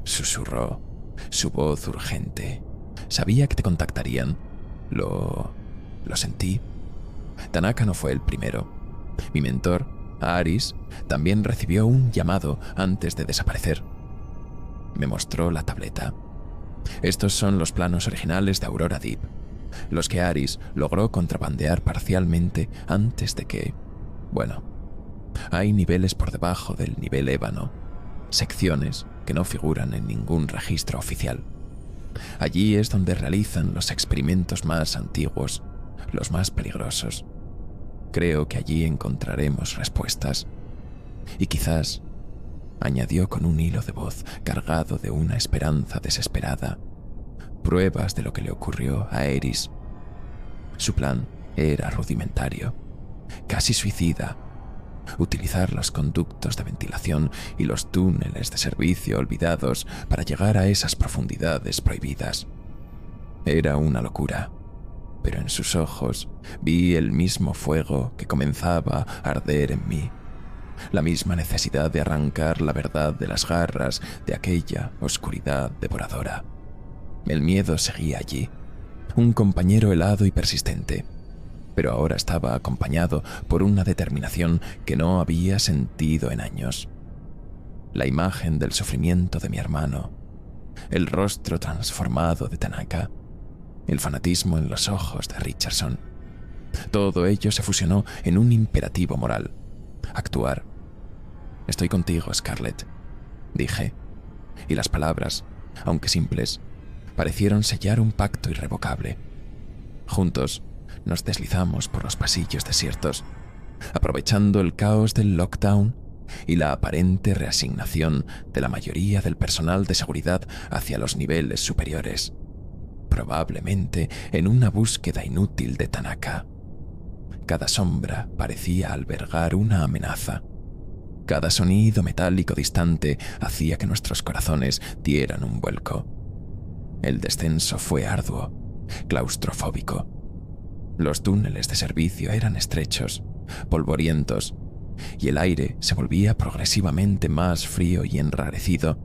susurró, su voz urgente. «Sabía que te contactarían. Lo sentí». Tanaka no fue el primero. Mi mentor, Aris, también recibió un llamado antes de desaparecer. Me mostró la tableta. Estos son los planos originales de Aurora Deep, los que Aris logró contrabandear parcialmente antes de que... Bueno, hay niveles por debajo del nivel ébano, secciones que no figuran en ningún registro oficial. Allí es donde realizan los experimentos más antiguos, los más peligrosos. Creo que allí encontraremos respuestas. Y quizás, añadió con un hilo de voz cargado de una esperanza desesperada, pruebas de lo que le ocurrió a Eris. Su plan era rudimentario, casi suicida: utilizar los conductos de ventilación y los túneles de servicio olvidados para llegar a esas profundidades prohibidas. Era una locura, pero en sus ojos vi el mismo fuego que comenzaba a arder en mí, la misma necesidad de arrancar la verdad de las garras de aquella oscuridad devoradora. El miedo seguía allí, un compañero helado y persistente, pero ahora estaba acompañado por una determinación que no había sentido en años. La imagen del sufrimiento de mi hermano, el rostro transformado de Tanaka, el fanatismo en los ojos de Richardson. Todo ello se fusionó en un imperativo moral: actuar. «Estoy contigo, Scarlett», dije, y las palabras, aunque simples, parecieron sellar un pacto irrevocable. Juntos nos deslizamos por los pasillos desiertos, aprovechando el caos del lockdown y la aparente reasignación de la mayoría del personal de seguridad hacia los niveles superiores, probablemente en una búsqueda inútil de Tanaka. Cada sombra parecía albergar una amenaza. Cada sonido metálico distante hacía que nuestros corazones dieran un vuelco. El descenso fue arduo, claustrofóbico. Los túneles de servicio eran estrechos, polvorientos, y el aire se volvía progresivamente más frío y enrarecido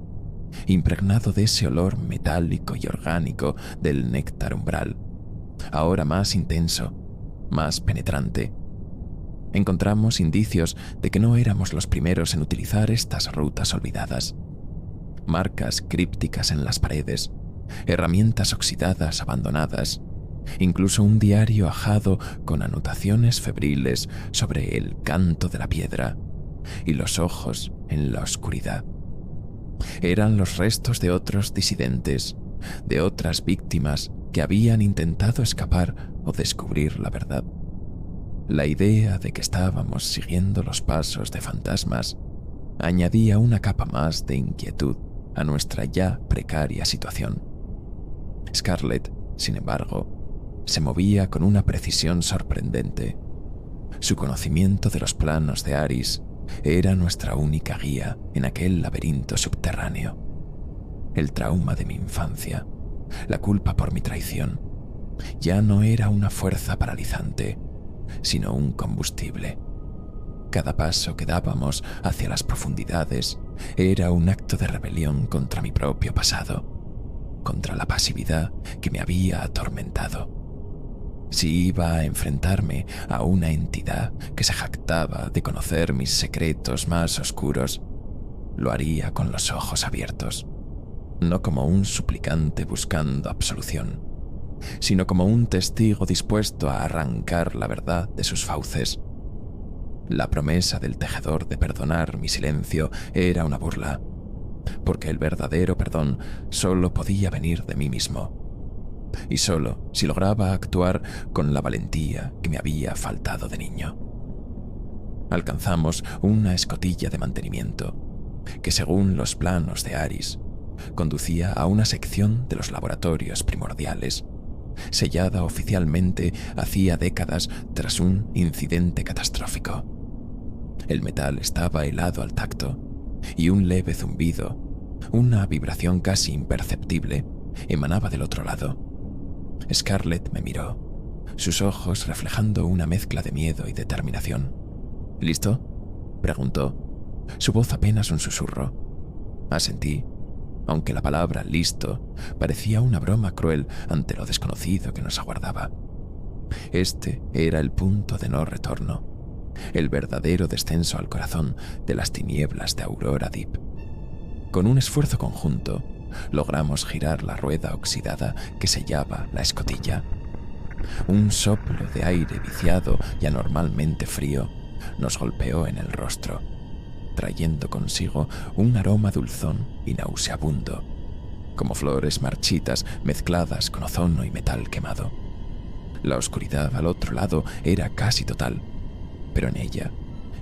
impregnado de ese olor metálico y orgánico del néctar umbral, ahora más intenso, más penetrante. Encontramos indicios de que no éramos los primeros en utilizar estas rutas olvidadas. Marcas crípticas en las paredes, herramientas oxidadas abandonadas, incluso un diario ajado con anotaciones febriles sobre el canto de la piedra y los ojos en la oscuridad. Eran los restos de otros disidentes, de otras víctimas que habían intentado escapar o descubrir la verdad. La idea de que estábamos siguiendo los pasos de fantasmas añadía una capa más de inquietud a nuestra ya precaria situación. Scarlett, sin embargo, se movía con una precisión sorprendente. Su conocimiento de los planos de Aris era nuestra única guía en aquel laberinto subterráneo. El trauma de mi infancia, la culpa por mi traición, ya no era una fuerza paralizante, sino un combustible. Cada paso que dábamos hacia las profundidades era un acto de rebelión contra mi propio pasado, contra la pasividad que me había atormentado. Si iba a enfrentarme a una entidad que se jactaba de conocer mis secretos más oscuros, lo haría con los ojos abiertos, no como un suplicante buscando absolución, sino como un testigo dispuesto a arrancar la verdad de sus fauces. La promesa del tejedor de perdonar mi silencio era una burla, porque el verdadero perdón solo podía venir de mí mismo, y solo si lograba actuar con la valentía que me había faltado de niño. Alcanzamos una escotilla de mantenimiento, que según los planos de Aris, conducía a una sección de los laboratorios primordiales, sellada oficialmente hacía décadas tras un incidente catastrófico. El metal estaba helado al tacto, y un leve zumbido, una vibración casi imperceptible, emanaba del otro lado. Scarlett me miró, sus ojos reflejando una mezcla de miedo y determinación. ¿Listo?, preguntó, su voz apenas un susurro. Asentí, aunque la palabra listo parecía una broma cruel ante lo desconocido que nos aguardaba. Este era el punto de no retorno, el verdadero descenso al corazón de las tinieblas de Aurora Deep. Con un esfuerzo conjunto, logramos girar la rueda oxidada que sellaba la escotilla. Un soplo de aire viciado y anormalmente frío nos golpeó en el rostro, trayendo consigo un aroma dulzón y nauseabundo, como flores marchitas mezcladas con ozono y metal quemado. La oscuridad al otro lado era casi total, pero en ella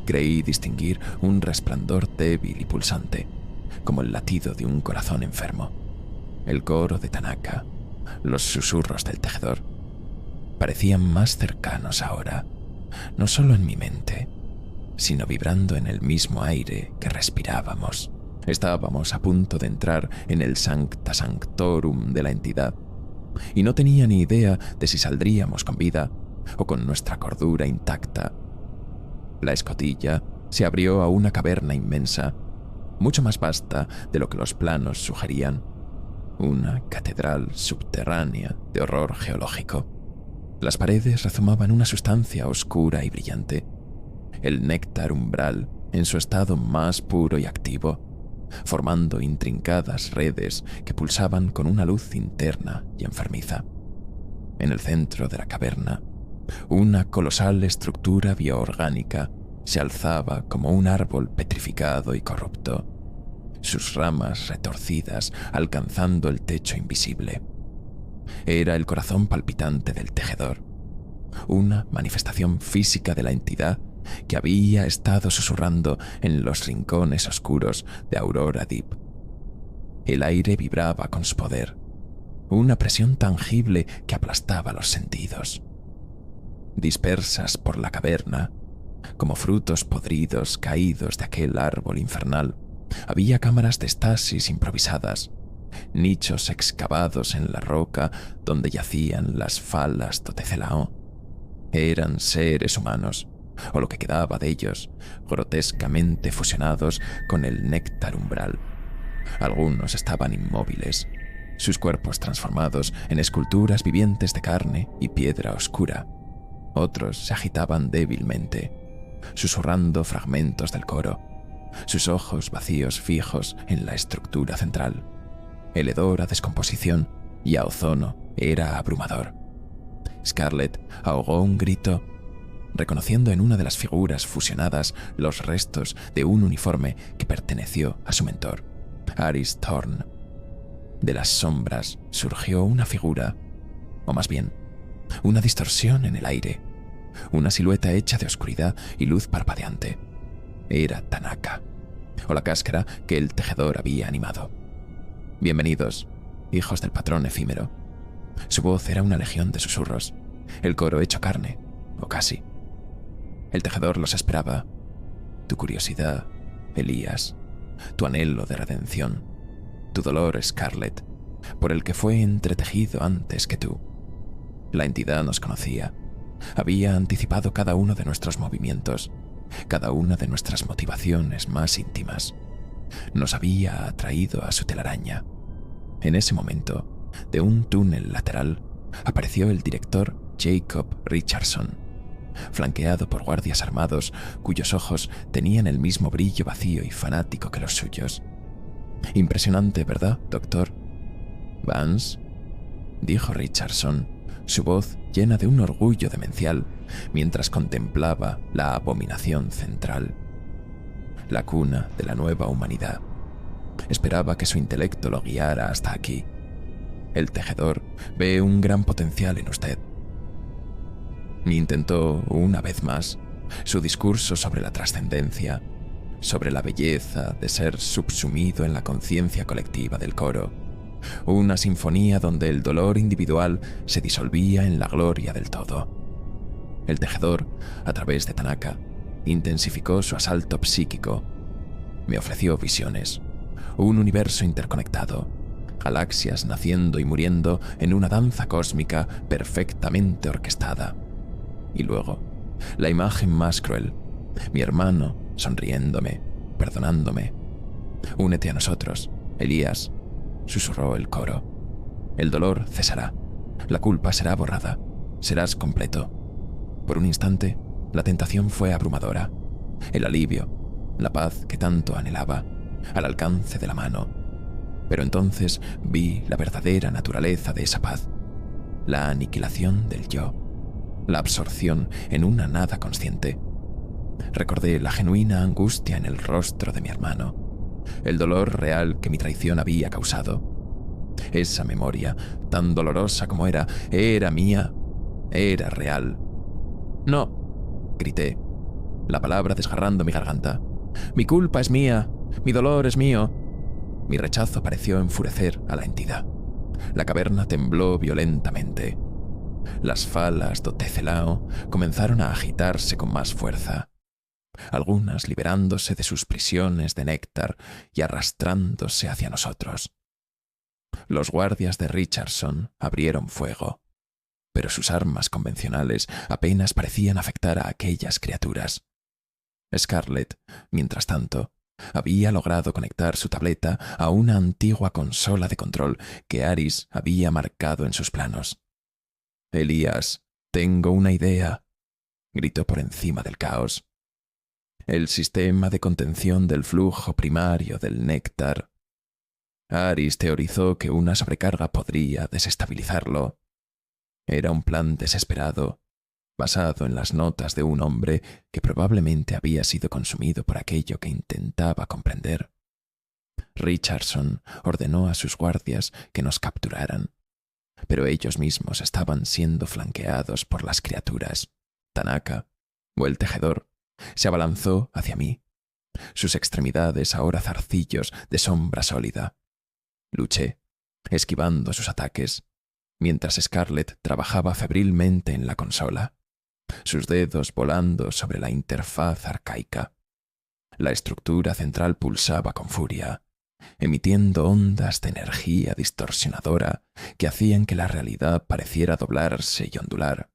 creí distinguir un resplandor débil y pulsante, como el latido de un corazón enfermo. El coro de Tanaka, los susurros del tejedor, parecían más cercanos ahora, no solo en mi mente, sino vibrando en el mismo aire que respirábamos. Estábamos a punto de entrar en el Sancta Sanctorum de la entidad, y no tenía ni idea de si saldríamos con vida o con nuestra cordura intacta. La escotilla se abrió a una caverna inmensa, mucho más vasta de lo que los planos sugerían, una catedral subterránea de horror geológico. Las paredes rezumaban una sustancia oscura y brillante, el néctar umbral en su estado más puro y activo, formando intrincadas redes que pulsaban con una luz interna y enfermiza. En el centro de la caverna, una colosal estructura bioorgánica se alzaba como un árbol petrificado y corrupto, sus ramas retorcidas alcanzando el techo invisible. Era el corazón palpitante del tejedor, una manifestación física de la entidad que había estado susurrando en los rincones oscuros de Aurora Deep. El aire vibraba con su poder, una presión tangible que aplastaba los sentidos. Dispersas por la caverna, como frutos podridos caídos de aquel árbol infernal, había cámaras de estasis improvisadas, nichos excavados en la roca donde yacían las falas Totecelaó. Eran seres humanos, o lo que quedaba de ellos, grotescamente fusionados con el néctar umbral. Algunos estaban inmóviles, sus cuerpos transformados en esculturas vivientes de carne y piedra oscura. Otros se agitaban débilmente, susurrando fragmentos del coro, sus ojos vacíos fijos en la estructura central. El hedor a descomposición y a ozono era abrumador. Scarlett ahogó un grito, reconociendo en una de las figuras fusionadas los restos de un uniforme que perteneció a su mentor, Aris Thorn. De las sombras surgió una figura, o más bien, una distorsión en el aire, una silueta hecha de oscuridad y luz parpadeante. Era Tanaka, o la cáscara que el tejedor había animado. Bienvenidos, hijos del patrón efímero. Su voz era una legión de susurros, el coro hecho carne, o casi. El tejedor los esperaba. Tu curiosidad, Elías, tu anhelo de redención, tu dolor, Scarlett, por el que fue entretejido antes que tú. La entidad nos conocía, había anticipado cada uno de nuestros movimientos, cada una de nuestras motivaciones más íntimas. Nos había atraído a su telaraña. En ese momento, de un túnel lateral, apareció el director Jacob Richardson, flanqueado por guardias armados cuyos ojos tenían el mismo brillo vacío y fanático que los suyos. Impresionante, ¿verdad, doctor? Vance, dijo Richardson, su voz llena de un orgullo demencial, mientras contemplaba la abominación central, la cuna de la nueva humanidad. Esperaba que su intelecto lo guiara hasta aquí. El tejedor ve un gran potencial en usted. Intentó, una vez más, su discurso sobre la trascendencia, sobre la belleza de ser subsumido en la conciencia colectiva del coro, una sinfonía donde el dolor individual se disolvía en la gloria del todo. El tejedor, a través de Tanaka, intensificó su asalto psíquico. Me ofreció visiones, un universo interconectado, galaxias naciendo y muriendo en una danza cósmica perfectamente orquestada. Y luego, la imagen más cruel, mi hermano sonriéndome, perdonándome. Únete a nosotros, Elías, susurró el coro. El dolor cesará, la culpa será borrada, serás completo. Por un instante, la tentación fue abrumadora, el alivio, la paz que tanto anhelaba, al alcance de la mano. Pero entonces vi la verdadera naturaleza de esa paz, la aniquilación del yo, la absorción en una nada consciente. Recordé la genuina angustia en el rostro de mi hermano, el dolor real que mi traición había causado. Esa memoria, tan dolorosa como era mía, era real. «No», grité, la palabra desgarrando mi garganta. «Mi culpa es mía, mi dolor es mío». Mi rechazo pareció enfurecer a la entidad. La caverna tembló violentamente. Las falas do Tecelao comenzaron a agitarse con más fuerza, algunas liberándose de sus prisiones de néctar y arrastrándose hacia nosotros. Los guardias de Richardson abrieron fuego, pero sus armas convencionales apenas parecían afectar a aquellas criaturas. Scarlett, mientras tanto, había logrado conectar su tableta a una antigua consola de control que Aris había marcado en sus planos. «Elías, tengo una idea», gritó por encima del caos. «El sistema de contención del flujo primario del néctar». Aris teorizó que una sobrecarga podría desestabilizarlo. Era un plan desesperado, basado en las notas de un hombre que probablemente había sido consumido por aquello que intentaba comprender. Richardson ordenó a sus guardias que nos capturaran, pero ellos mismos estaban siendo flanqueados por las criaturas. Tanaka, o el tejedor, se abalanzó hacia mí, sus extremidades ahora zarcillos de sombra sólida. Luché, esquivando sus ataques, mientras Scarlett trabajaba febrilmente en la consola, sus dedos volando sobre la interfaz arcaica. La estructura central pulsaba con furia, emitiendo ondas de energía distorsionadora que hacían que la realidad pareciera doblarse y ondular.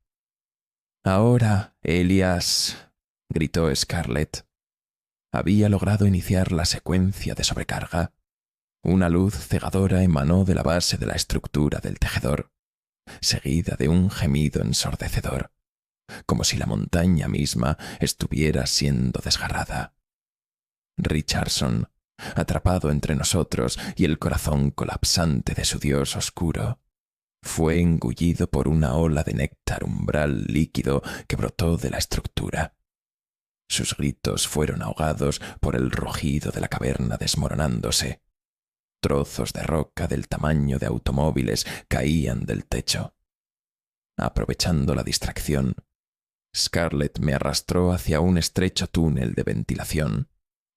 «Ahora, Elías», gritó Scarlett. Había logrado iniciar la secuencia de sobrecarga. Una luz cegadora emanó de la base de la estructura del tejedor, seguida de un gemido ensordecedor, como si la montaña misma estuviera siendo desgarrada. Richardson, atrapado entre nosotros y el corazón colapsante de su dios oscuro, fue engullido por una ola de néctar umbral líquido que brotó de la estructura. Sus gritos fueron ahogados por el rugido de la caverna desmoronándose. Trozos de roca del tamaño de automóviles caían del techo. Aprovechando la distracción, Scarlett me arrastró hacia un estrecho túnel de ventilación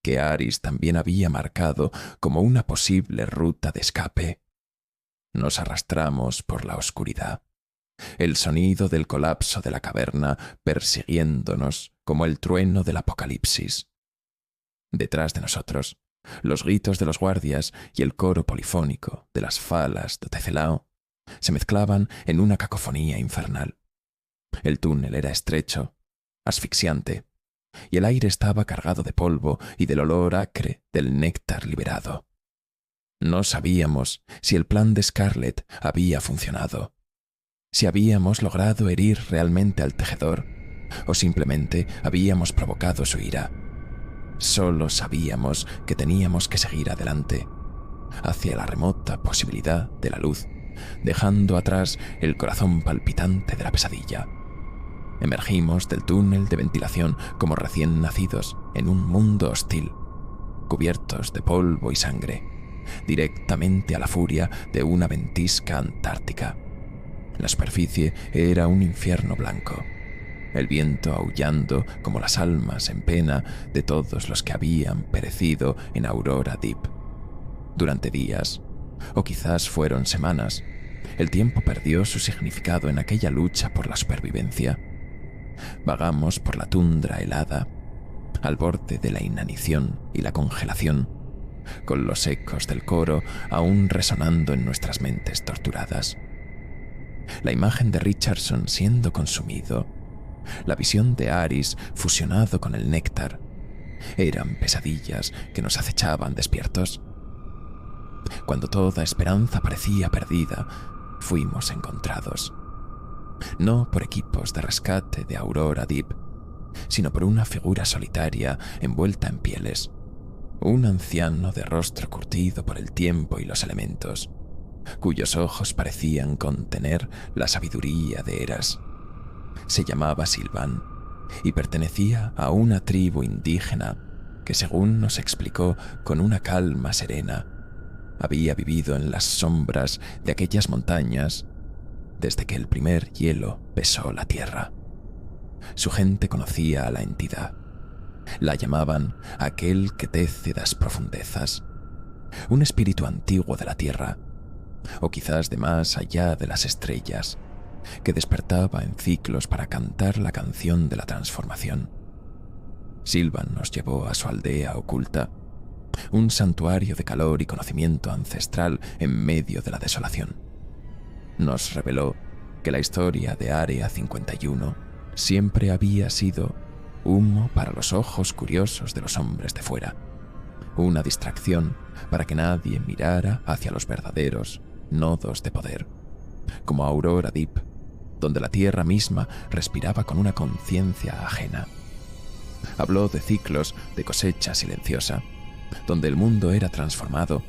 que Aris también había marcado como una posible ruta de escape. Nos arrastramos por la oscuridad, el sonido del colapso de la caverna persiguiéndonos como el trueno del apocalipsis. Detrás de nosotros, los gritos de los guardias y el coro polifónico de las falas de Tecelao se mezclaban en una cacofonía infernal. El túnel era estrecho, asfixiante, y el aire estaba cargado de polvo y del olor acre del néctar liberado. No sabíamos si el plan de Scarlett había funcionado, si habíamos logrado herir realmente al tejedor o simplemente habíamos provocado su ira. Solo sabíamos que teníamos que seguir adelante, hacia la remota posibilidad de la luz, dejando atrás el corazón palpitante de la pesadilla. Emergimos del túnel de ventilación como recién nacidos en un mundo hostil, cubiertos de polvo y sangre, directamente a la furia de una ventisca antártica. La superficie era un infierno blanco, el viento aullando como las almas en pena de todos los que habían perecido en Aurora Deep. Durante días, o quizás fueron semanas, el tiempo perdió su significado en aquella lucha por la supervivencia. Vagamos por la tundra helada, al borde de la inanición y la congelación, con los ecos del coro aún resonando en nuestras mentes torturadas. La imagen de Richardson siendo consumido, la visión de Aris fusionado con el néctar, eran pesadillas que nos acechaban despiertos. Cuando toda esperanza parecía perdida, fuimos encontrados. No por equipos de rescate de Aurora Deep, sino por una figura solitaria envuelta en pieles, un anciano de rostro curtido por el tiempo y los elementos, cuyos ojos parecían contener la sabiduría de Eras. Se llamaba Silvan y pertenecía a una tribu indígena que, según nos explicó con una calma serena, había vivido en las sombras de aquellas montañas desde que el primer hielo besó la tierra. Su gente conocía a la entidad. La llamaban aquel que tece das profundezas, un espíritu antiguo de la tierra, o quizás de más allá de las estrellas, que despertaba en ciclos para cantar la canción de la transformación. Silvan nos llevó a su aldea oculta, un santuario de calor y conocimiento ancestral en medio de la desolación. Nos reveló que la historia de Área 51 siempre había sido humo para los ojos curiosos de los hombres de fuera, una distracción para que nadie mirara hacia los verdaderos nodos de poder, como Aurora Deep, donde la tierra misma respiraba con una conciencia ajena. Habló de ciclos de cosecha silenciosa, donde el mundo era transformado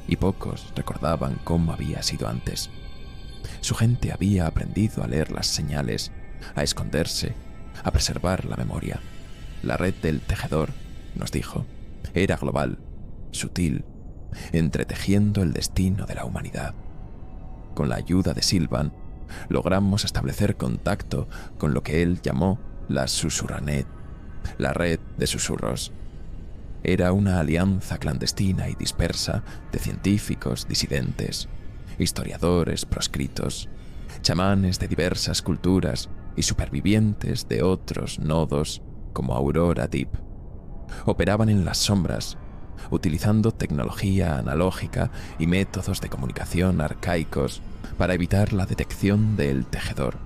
y pocos recordaban cómo había sido antes. Su gente había aprendido a leer las señales, a esconderse, a preservar la memoria. La red del tejedor, nos dijo, era global, sutil, entretejiendo el destino de la humanidad. Con la ayuda de Silvan, logramos establecer contacto con lo que él llamó la Susurranet, la red de susurros. Era una alianza clandestina y dispersa de científicos disidentes, historiadores proscritos, chamanes de diversas culturas y supervivientes de otros nodos como Aurora Deep. Operaban en las sombras, utilizando tecnología analógica y métodos de comunicación arcaicos para evitar la detección del tejedor,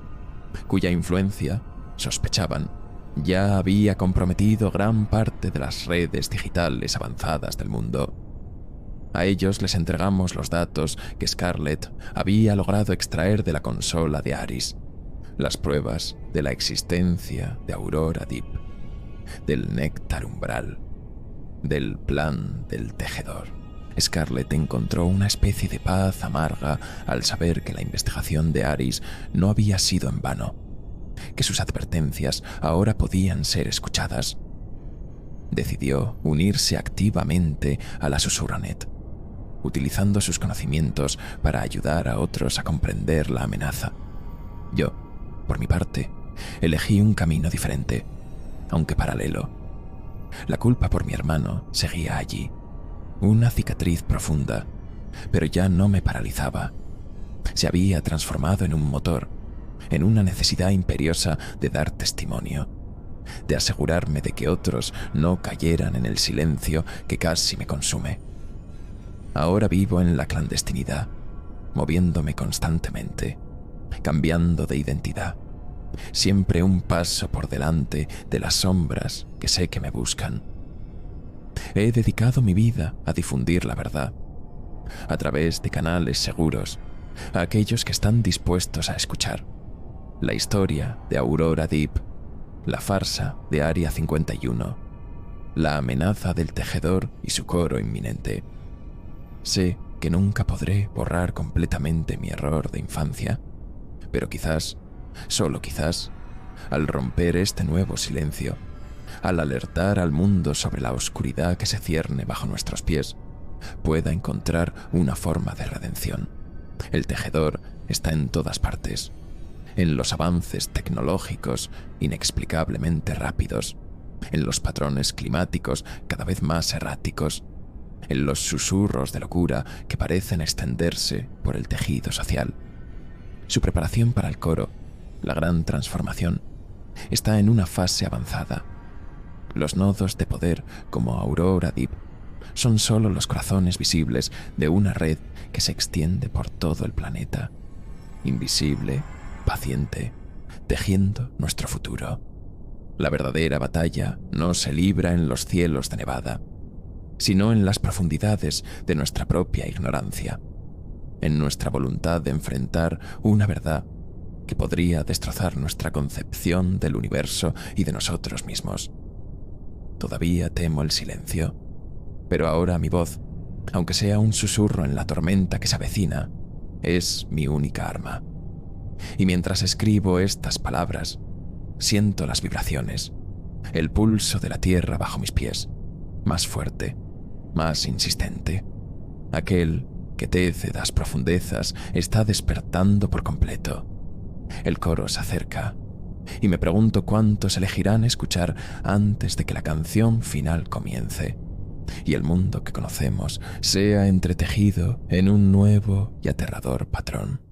cuya influencia, sospechaban, ya había comprometido gran parte de las redes digitales avanzadas del mundo. A ellos les entregamos los datos que Scarlett había logrado extraer de la consola de Aris, las pruebas de la existencia de Aurora Deep, del néctar umbral, del plan del tejedor. Scarlett encontró una especie de paz amarga al saber que la investigación de Aris no había sido en vano, que sus advertencias ahora podían ser escuchadas. Decidió unirse activamente a la Susurranet, utilizando sus conocimientos para ayudar a otros a comprender la amenaza. Yo, por mi parte, elegí un camino diferente, aunque paralelo. La culpa por mi hermano seguía allí, una cicatriz profunda, pero ya no me paralizaba. Se había transformado en un motor, en una necesidad imperiosa de dar testimonio, de asegurarme de que otros no cayeran en el silencio que casi me consume. Ahora vivo en la clandestinidad, moviéndome constantemente, cambiando de identidad, siempre un paso por delante de las sombras que sé que me buscan. He dedicado mi vida a difundir la verdad, a través de canales seguros, a aquellos que están dispuestos a escuchar. La historia de Aurora Deep, la farsa de Área 51, la amenaza del tejedor y su coro inminente. Sé que nunca podré borrar completamente mi error de infancia, pero quizás, solo quizás, al romper este nuevo silencio, al alertar al mundo sobre la oscuridad que se cierne bajo nuestros pies, pueda encontrar una forma de redención. El tejedor está en todas partes, en los avances tecnológicos inexplicablemente rápidos, en los patrones climáticos cada vez más erráticos, en los susurros de locura que parecen extenderse por el tejido social. Su preparación para el coro, la gran transformación, está en una fase avanzada. Los nodos de poder como Aurora Deep son solo los corazones visibles de una red que se extiende por todo el planeta, invisible, paciente, tejiendo nuestro futuro. La verdadera batalla no se libra en los cielos de Nevada, sino en las profundidades de nuestra propia ignorancia, en nuestra voluntad de enfrentar una verdad que podría destrozar nuestra concepción del universo y de nosotros mismos. Todavía temo el silencio, pero ahora mi voz, aunque sea un susurro en la tormenta que se avecina, es mi única arma. Y mientras escribo estas palabras, siento las vibraciones, el pulso de la tierra bajo mis pies, más fuerte, más insistente. Aquel que desde las profundezas está despertando por completo. El coro se acerca, y me pregunto cuántos elegirán escuchar antes de que la canción final comience, y el mundo que conocemos sea entretejido en un nuevo y aterrador patrón.